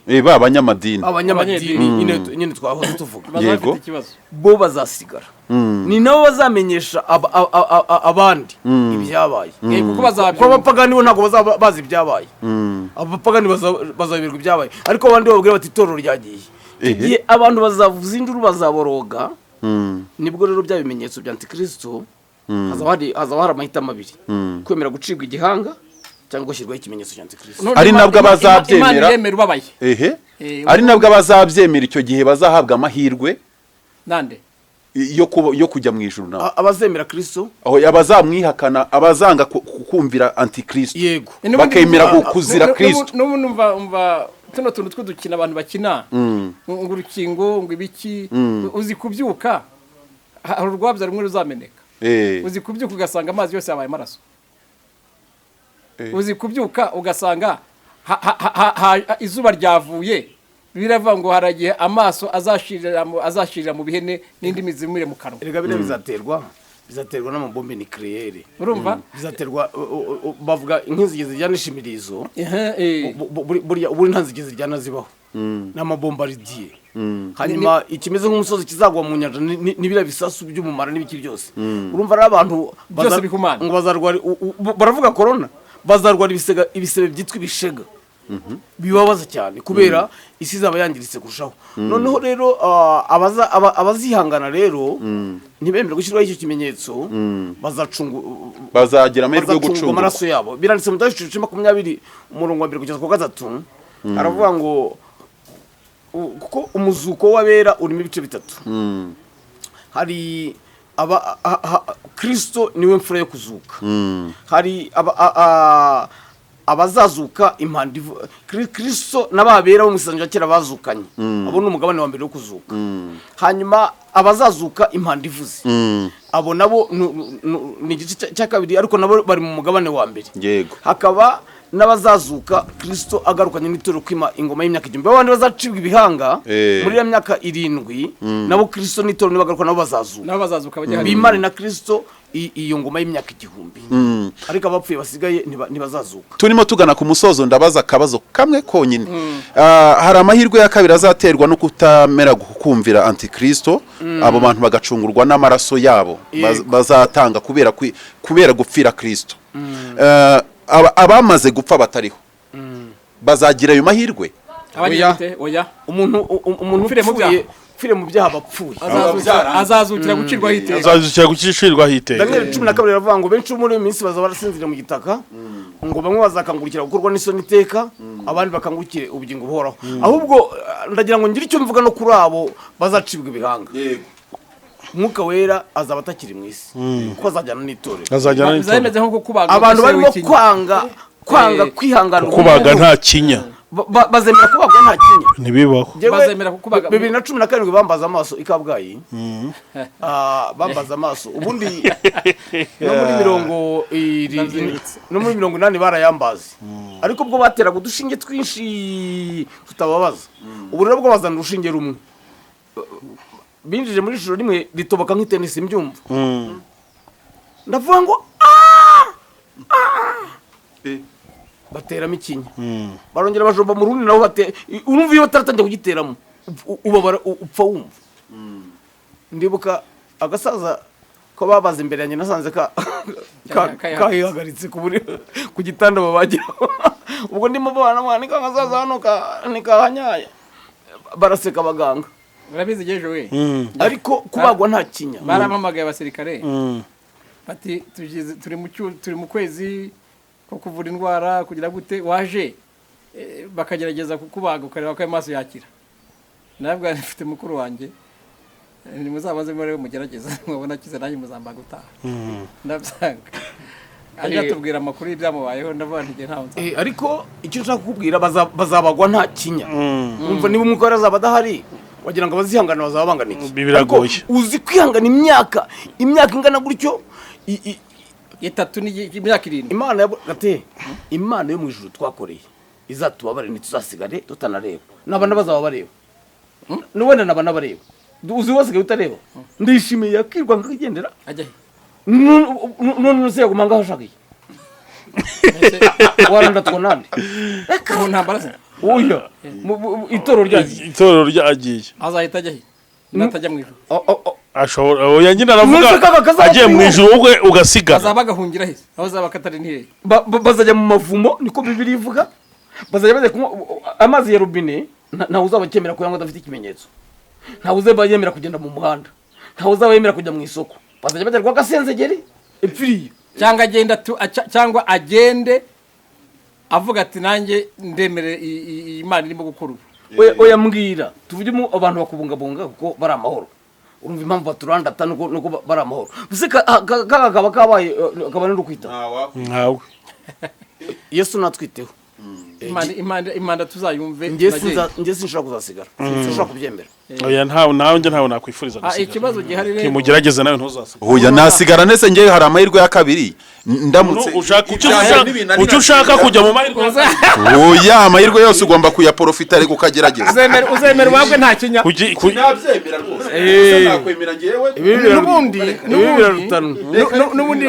abanyamadini nyine twahoze tuvuga bazafite ikibazo bo bazasigara ni nabo bazamenyesha abandi ibyabaye kuko abapagani bo ntabwo bazi ibyabaye. Abapagani bazabirwa ibyabaye ariko abandi babwira bati itorero ryagiye igihe abantu bazavuza induru bazaboroga. Nibwo rero bya bimenyetso bya Antikristo hazaba hari amahitamo abiri kwemera gucibwa igihanga cyangwa gushyirwaho ikimenyetso cya Antikristo. Ari nabwo abazabyemera ari nabwo abazabyemera icyo gihe bazahabwa amahirwe nande yo kujya mu ijuru nawe abazemera Kristo aho abazamwihakana abazanga kumvira Antikristo yego bakemera kuzira Kristo. Numva tuno tuntu tw'udukina abantu bakina ngo urukingo ngo ibiki uzi kubyuka hari urwabya rumwe ruzameneka. Uzi kubyuka ugasanga amazi yose yabaye amaraso. Uzi kubyuka ugasanga izuba ryavuye biravuga ngo haragiye amaso azashirira mu bihene n'indi mizimire mu kanwa. Erega bire bizaterwa n'amabombe nucléaire. Urumva bizaterwa bavuga inkinzigeze ryanishimirizo burya uburi ntanzigeze ryanazibaho n'amabombardier. Hanyuma ikimeze nk'umusozi kizagwa mu nyanja nibira bisasu by'umumara n'ibiki byose. Urumva ari abantu ngo bazarwara baravuga corona bazarwara ibisebe byitwa ibishega bibabaza cyane kubera isi zaba yangiritse kurushaho. Noneho rero abazihangana rero ntibemere gushyirwaho icyo kimenyetso bazagira amahirwe yo gucunga amaraso yabo. Biranditse mu Dufashwe 20 umurongo wa 2 kugeza ku 3 aravuga ngo kuko umuzuko w'abera urimo ibice bitatu. Hari Kristo niwe mfura yo kuzuka. Hari abazazuka impandi Kristo n'ababera bo musanje kera bazukanye abo n'umugabane wa mbere wo kuzuka. Hanyuma abazazuka impandi ivuze abo nabo ni igice cya kabiri ariko nabo bari mu mugabane wa mbere. Yego Hakaba n'abazazuka Kristo agarukanye n'itoro kwima ingoma y'imyaka 1000 abandi bazacibwa ibihanga muri ya myaka 7 nabo Kristo n'itoro nibagaruka nabo bazazuka bajya bimane na Kristo iyo ngoma y'imyaka 1000 ariko abapfuye basigaye ntibazazuka. Turimo tugana ku musozo, ndabaza akabazo kamwe konyine. Hari amahirwe ya kabiri azaterwa no kutamera gukumvira antikristo, abo bantu bagacungurwa n'amaraso yabo bazatanga kubera gupfira Kristo. Abamaze gupfa batariho bazagira ayo mahirwe. Oya umuntu upfuye mu byaha bapfuye azazukira gucirwaho iteka. Daniel 12 iravuga ngo benshi muri minsi baza barasinzira mu gitaka, ngo bamwe bazakangurikira gukorwa n'isoni iteka, abandi bakangurikire ubugingo buhoraho. Ahubwo ndagira ngo ngire icyo mvuga no kuri abo bazacibwa ibihanga. Mwuka wera azaba atakiri mu isi kuko azajyana n'itorero. Bizameze nko kubaga abantu barimo kwanga kwihangana kubaga nta kinya. Bazemera kubagwa nta kinya ntibibaho. Bazemera kukubaga 2017 bambaza amaso ikabwayi bambaza amaso ubundi no muri 80 barayambaza, ariko ubwo bateraga udushinge twinshi tutababaza. Ubu rero bwo bazana urushinge rumwe binjije muri joro rimwe ritoboka nk'itenisi mbyumva. Ndavuga ngo bateramo ikinya, barongera bajomba mu rundi naho urumva iyo bataratangira kugiteramo ubabara upfa wumva. Ndibuka agasaza ko babaza imbere yanjye nasanze kahihagaritse ku gitanda babagiraho. Ubwo ndimo bana mwana nikazaza hano nikahanyaye baraseka abaganga. Urabizi gejo we ariko kubagwa nta kinya. Baramamagaye abasirikare bati turi mu kwezi ko kuvura indwara kugira gute waje bakagerageza kukubaga ukareba ko amaso yakira. Nabwo nifite mukuru wanjye ni muzabaze muri mugerageza mwabona kiza nanjye muzambaga utaha. Ndabyanga ajya tubwira amakuru y'ibyamubayeho ndavuga nti ntaho nza. Ariko icyo nshaka kukubwira bazabagwa nta kinya. Umva niba umukora azaba adahari wagira ngo bazihangana bazabangana iki. Biragoye. Uzi kwihangana imyaka ingana gutyo 3 n'imyaka 7. Imana Gatera, Imana yo mu ijuru twakoreye izatubabare ntituzasigare tutanareba. Nabana bazaba bareba. Nubona nabana bareba. Uzi wasigaye utareba. Ndishimiye yakirwa nkigendera. Ajya. None se yagumanga hashagiye. Waranda twonande. Mu ntambara se. Oya. Itoro ryagiye. Azahita ajya he? Natajya mu ijuru. Ashobora oya nyina aravuga agiye mu ijuru ubwe ugasigara. Azabagahungira he? Aho zabakatari ntihe. Bazajya mu mavumo niko Bibiri ivuga. Bazajya baze amazi ya rubine nta uzabakemera ko yanga adafite ikimenyetso. Nta uzabakemera kugenda mu muhanda. Nta uzabakemera kujya mu isoko. Bazajya baterwa gasenzegeri epfiriye. Cyangwa agende avuga ati nanjye ndemere Imana irimo gukora ubu. Oya mbwira tuvugimo abantu bakubungabunga kuko bari amahoro. Urumva impamvu baturanda nuko bari amahoro. Buse kaba kabaye akaba no kwita nkawe Yesu natwiteho. Imana tuzayumve. Nge sinshaka kuzasigara. Sinshaka kubyemera. Oya ntawe nakwifuriza gusigara. Ikibazo gihari rero kimugerageze nawe ntuzasigara. Oya nasigara nese nge hari amahirwe ya kabiri ndamutse ushaka kujya mu mahirwe. Oya amahirwe yose ugomba kuyaprofita ariko ukagerageza. Uzemera wabwe nta kinya. Nabyemera rwose. Nakwemera ngewe.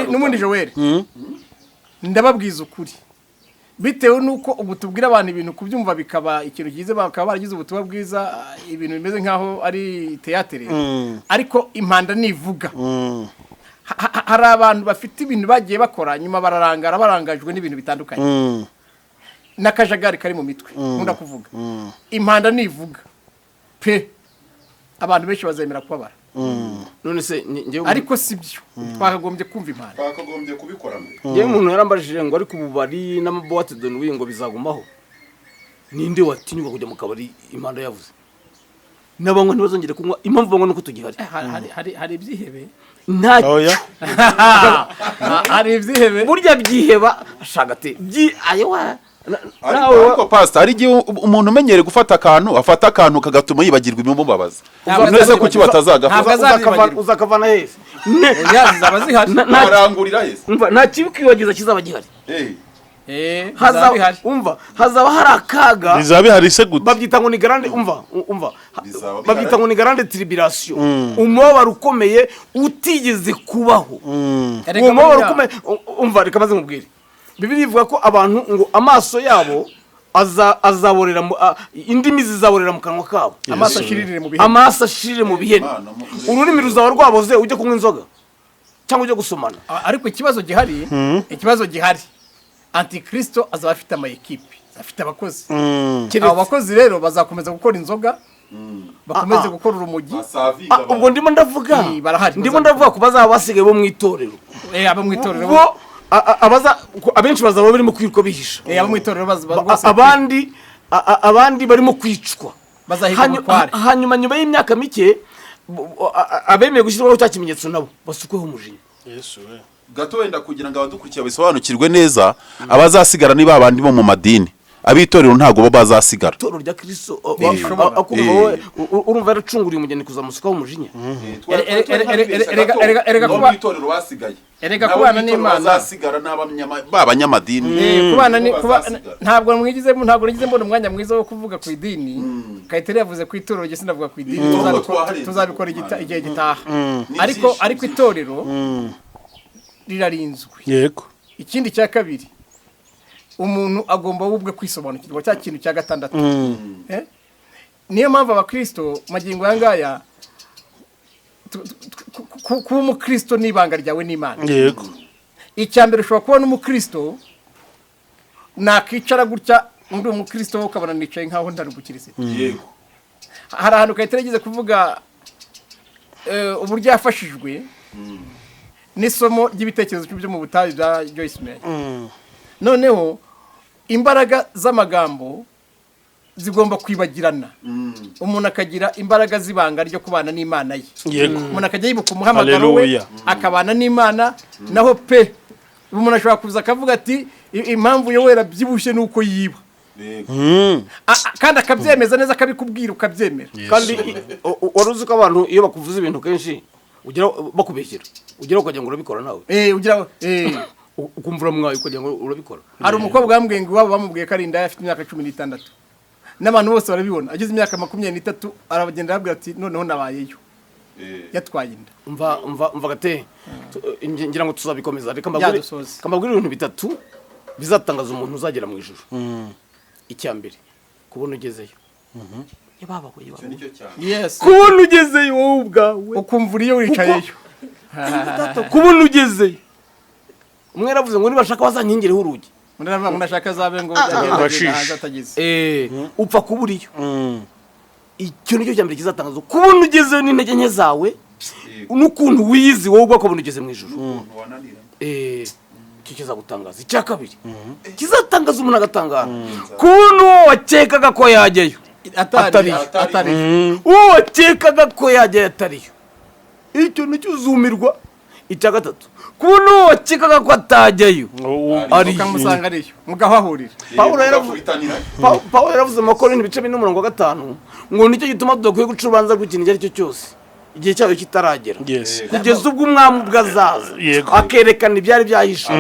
Nubundi Joel. Ndababwiza ukuri. Bitewe nuko ubu tubwira abantu ibintu kubyumva bikaba ikintu kize bakaba baragize ubutumwa bwiza ibintu bimeze nkaho ari teatere. Ariko impanda nivuga. Hari abantu bafite ibintu bagiye bakora nyuma barangajwe n'ibintu bitandukanye. Nakajagari kari mu mitwe nkunda kuvuga. Impanda nivuga pe abantu benshi bazemera kubabara. None se ariko sibyo twakagombye kumva impanda. Twakagombye kubikora mwe. Ngiye umuntu yarambajije ngo ariko ububari n'amaboate de nuit ngo bizagumaho. Ninde watinyuka kujya mu kabari impanda yavuze. Nabangwa ntibazongere kunywa impamvu bangwa nuko tugihari. Hari ibyihebe. Ntacyo. Hari ibyihebe. Burya byiheba ashagate. Ayewa. Ariko pastor ari gihe umuntu umenyere gufata akantu afata akantu kagatuma yibagirwa ibimubabaza. Nese kuki batazagafata uzakavana hese. Yazaba zihari. Narangurira hese. Nta kibi kwibagiza kizaba gihari. hazaba hari akaga bizaba bihari se gute babyita ngo ni grande babyita ngo ni grande tribulation umubabaro ukomeye utigeze kubaho umubabaro ukomeye reka maze mubwire Bibiliya ivuga ko abantu ngo amaso yabo azaborera indimi zizaborera mu kanwa kabo amaso ashirire mu bihe ururimi ruzaba rwaboze ujye kunywa inzoga cyangwa ujye gusomana ariko ikibazo gihari antikristo azaba afite amayikipe afite abakozi abo bakozi rero bazakomeza gukora inzoga bakomeze gukora urumogi ubwo ndimo ndavuga ko bazaba basigaye bo mu itorero abo mu itorero abenshi bazaba barimo kwirwa bihisha abo mu itorero abandi barimo kwicwa hanyuma nyuma y'imyaka mike abemeye gushyirwaho cya kimenyetso nabo basukweho umujinya gato wenda kugira ngo abadukurikiye bisobanukirwe neza abazasigara ni babandi bo mu madini abitorero ntago bo bazasigara itorero rya Kristo urumva yaracunguriye umugeni kuzamusukaho umujinya erega kuba itorero basigaye kubana n'Imana bazasigara n'abanyamadini ntabwo nigize mbona umwanya mwiza wo kuvuga ku idini Kayitare yavuze ku itorero gese ndavuga ku idini tuzabikora igihe gitaha ariko itorero rirarinzwe yego ikindi cya kabiri umuntu agomba ubwe kwisobanukirwa cya kintu cya gatandatu niyo mpamvu abakristo magingo yangaya kuba umukristo n'ibanga ryawe n'Imana yego icyambere ushobora kubona umukristo nakicara gutya undi umukristo ukabona nicaye nkaho ndari gukirisitu yego hari ahantu Kayitare yagize kuvuga uburyo yafashijwe n'isomo ry'ibitekerezo byo mu butayu bya Joyce Meyer noneho imbaraga z'amagambo zigomba kwibagirana umuntu akagira imbaraga z'ibanga ryo kubana n'Imana ye umuntu akajya yibuka umuhamagaro we akabana n'Imana naho pe umuntu ashobora kuza akavuga ati impamvu yo wera byibushye nuko yiba kandi akabyemeza neza akabikubwira ukabyemera kandi waruzi ko abantu iyo bakuvuza ibintu kenshi ugira bakubeshyira ugira ukajya ngo urabikora nawe ukumvura mwawe ukajya ngo urabikora hari umukobwa wambwiye ngo iwabo bamubwiye ko ari indaya afite imyaka 16 n'abantu bose barabibona ageze imyaka 23 arabagenda arabwira ati noneho nabayeyo yatwaye inda umva gate ngira ngo tuzabikomeza reka mbabwire ibintu bitatu bizatangaza umuntu uzagera mu ijuru icyambere kubona ugezeyo kubona ugezeyo wowe ubwawe ukumvura iyo wicayeyo kubona ugezeyo umwe yaravuze ngo nibashaka bazankingireho urugi unashaka zabe ngo atagize upfa kubura iyo icyo nicyo cyambere kizatangaza kubona ugezeyo n'intege nke zawe n'ukuntu wiyizi wowe ubwako kubona ugeze mu ijuru kizagutangaza icya kabiri kizatangaza umuntu agatangara kubona uwo wakekaga ko yajyayo atari uwo wakekaga ko yajyayo atariyo icyo nicyo uzumirwa icya gatatu kubona uwo wakekaga ko atajyayo ukamusanga ariyo mugahahurira Pawulo yaravuze mu Bakorinto ibice 4:5 ngo nicyo gituma tudakwiye guca urubanza rw'ikintu icyo ari cyo cyose igihe cyayo kitaragera kugeza ubwo umwami bwazaza akerekana ibyari byahishe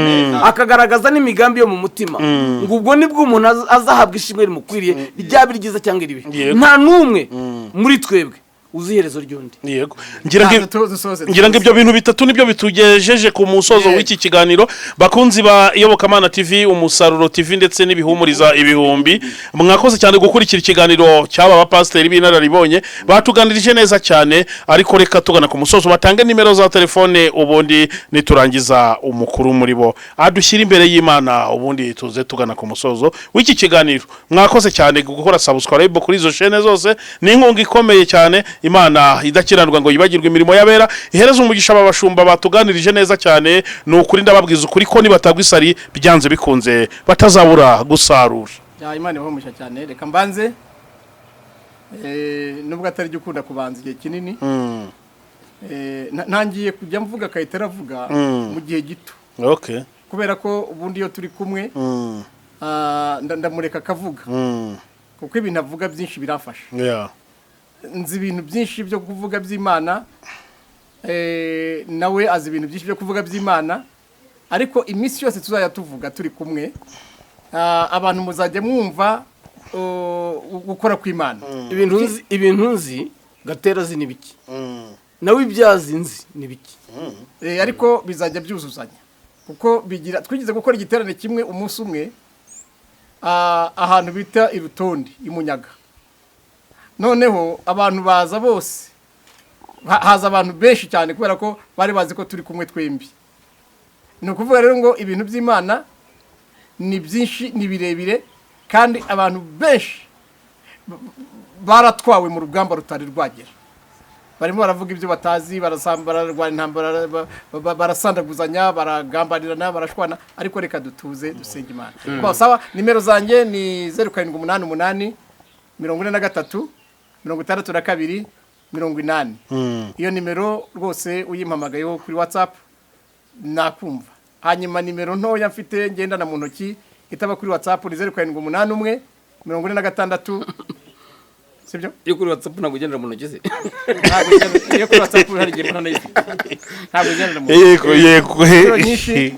akagaragaza n'imigambi yo mu mutima ngo ubwo nibwo umuntu azahabwa ishimwe rimukwiriye ryaba ryiza cyangwa ribi nta numwe muri twebwe uziherezo ryundi yego ngira ngo ibyo bintu bitatu nibyo bitugejeje ku musozo w'iki kiganiro bakunzi ba Iyobokamana TV umusaruro TV ndetse n'ibihumuriza ibihumbi mwakoze cyane gukurikira ikiganiro cy'aba bapasteri b'inararibonye batuganirije neza cyane ariko reka tugana ku musozo batange nimero za telefone ubundi niturangiza umukuru muri bo adushyira imbere y'Imana ubundi tuze tugana ku musozo w'iki kiganiro mwakoze cyane gukora subscribe kuri izo chaîne zose ni inkunga ikomeye cyane Imana idakiranirwa ngo yibagirwe imirimo yabera ihereza umugisha abashumba batuganirije neza cyane n'ukuri ndababwiza ukuri ko nibatagwa isari byanze bikunze batazabura gusarura Imana ibahomusha cyane reka mbanze nubwo atari gukunda kubanza igihe kinini ntangiye kujya mvuga Kayitare avuga mu gihe gito kubera ko ubundi iyo turi kumwe ndamureka akavuga kuko ibintu avuga byinshi birafasha nzi ibintu byinshi byo kuvuga by'Imana nawe azi ibintu byinshi byo kuvuga by'Imana ariko iminsi yose tuzajya tuvuga turi kumwe abantu muzajya mwumva gukora kw'Imana. ibintu nzi Gatera azi n'ibiki nawe ibyazi nzi n'ibiki ariko bizajya byuzuzanya kuko twigize gukora igiterane kimwe umunsi umwe ahantu bita irutonde imunyaga, noneho abantu baza bose, haza abantu benshi cyane kubera ko bari bazi ko turi kumwe twembi. Ni ukuvuga rero ngo ibintu by'Imana ni byinshi, ni birebire, kandi abantu benshi baratwawe mu rugamba rutari rwagera. Barimo baravuga ibyo batazi, bararwana intambara, barasandaguzanya, baragambanirana, barashwana, ariko reka dutuze dusenge Imana. Sawa, nimero zanjye ni 0788 43 62 80. Iyo nimero rwose uyimpamagayeho kuri WhatsApp nakumva. Hanyuma nimero ntoya mfite ngendana mu ntoki itaba kuri WhatsApp ni 0781 46. Sibyo? Yo kuri WhatsApp ntabwo ugendera mu ntoki se. Yo kuri WhatsApp hari igihe mbona ntabwo ugendera mu ntoki. Yego. Nyinshi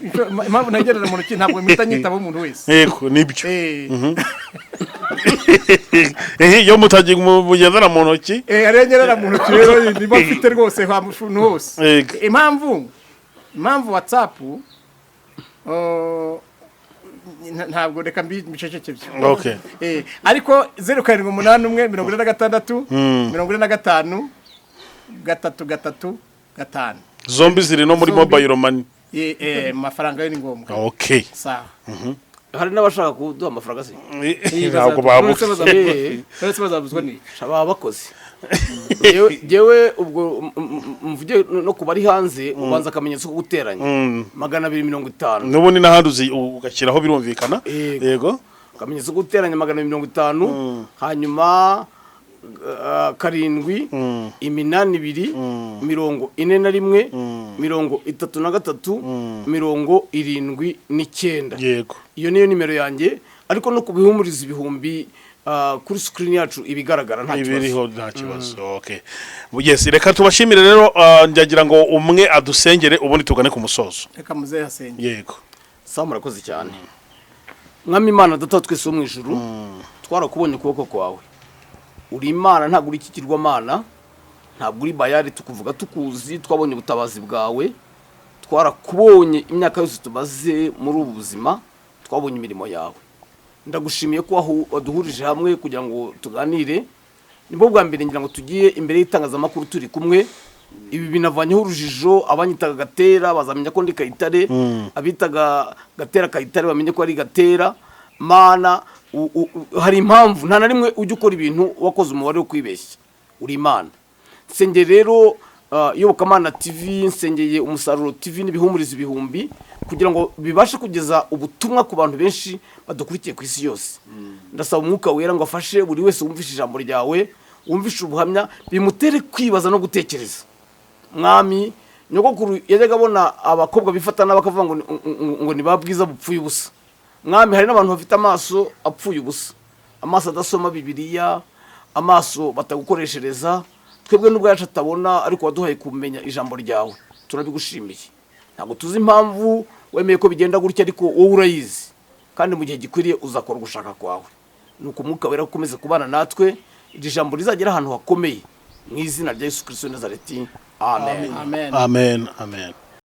impamvu nagendera mu ntoki ntabwo mpita nyitaba umuntu wese. Yego nibyo. Yo mutagiye mugendera mu ntoki. Arengerera mu ntoki rero niba mfite rwose ha mushunu hose. Impamvu WhatsApp ntabwo reka mbiceceke byo. Okay. Ariko 0781 46 45 335. Zombi ziri no muri mobile money. Mafaranga yo ni ngombwa. Okay. Sawa. Hari n'abashaka kuduha amafaranga se. Ntabwo babuze. Uretse bazabuzwa ni shaba abakozi. Jewe ubwo mvuge no kubari hanze ubanza akamenyetso ko guteranya 250. Nubundi n'ahandi ugashyiraho birumvikana. Yego. Akamenyetso ko guteranya 250 hanyuma 7 iminani 2 41 33 79. Yego. Iyo niyo nimero yanjye, ariko no kubihumuriza ibihumbi kuri screen yacu ibigaragara nta kibazo. Ibiriho nta kibazo. Okay. Yes, reka tubashimire rero, ndagira ngo umwe adusengere ubundi tugane ku musozo. Reka muze hasenge. Yego. Sawa, murakoze cyane. Mwami Imana data twese wo mu ijuru, twarakubonye ukuboko kwawe. Uri Imana, ntabwo uri ikigirwa mana, ntabwo uri bayari tukuvuga tukuzi, twabonye ubutabazi bwawe. Twarakubonye imyaka yose tumaze muri ubu buzima, twabonye imirimo yawe. Ndagushimiye ko waduhurije hamwe kugira ngo tuganire. Nibwo bwa mbere ngira ngo tugiye imbere y'itangazamakuru turi kumwe. Ibi binavanyeho urujijo, abanyitaga Gatera bazamenya ko ndi Kayitare, abitaga Gatera Kayitare bamenye ko ari Gatera. Mana, hari impamvu nta na rimwe ujye ukora ibintu wakoze umubare wo kwibeshya. Uri Imana. Nsengeye rero Yobokamana TV, nsengeye Umusaruro TV n'ibihumuriza ibihumbi kugira ngo bibashe kugeza ubutumwa ku bantu benshi badukurikiye ku isi yose. Ndasaba umwuka wera ngo afashe buri wese wumvishe ijambo ryawe, wumvishe ubuhamya, bimutere kwibaza no gutekereza. Mwami, nyogokuru yajyaga abona abakobwa bifatana bakavuga ngo ni babwiza bupfuye ubusa. Mwami, hari n'abantu bafite amaso apfuye ubusa, amaso adasoma Bibiliya, amaso batagukoreshereza. Twebwe nubwo yacu atabona, ariko waduhaye kumenya ijambo ryawe, turabigushimiye. Ntabwo tuzi impamvu wemeye ko bigenda gutya, ariko wowe urayizi, kandi mu gihe gikwiriye uzakora gushaka kwawe. Nuko umwuka wera ukomeze kubana natwe, iri jambo rizagera ahantu hakomeye, mu izina rya Yesu Kristo Nazareti. Amen. Amen. Amen.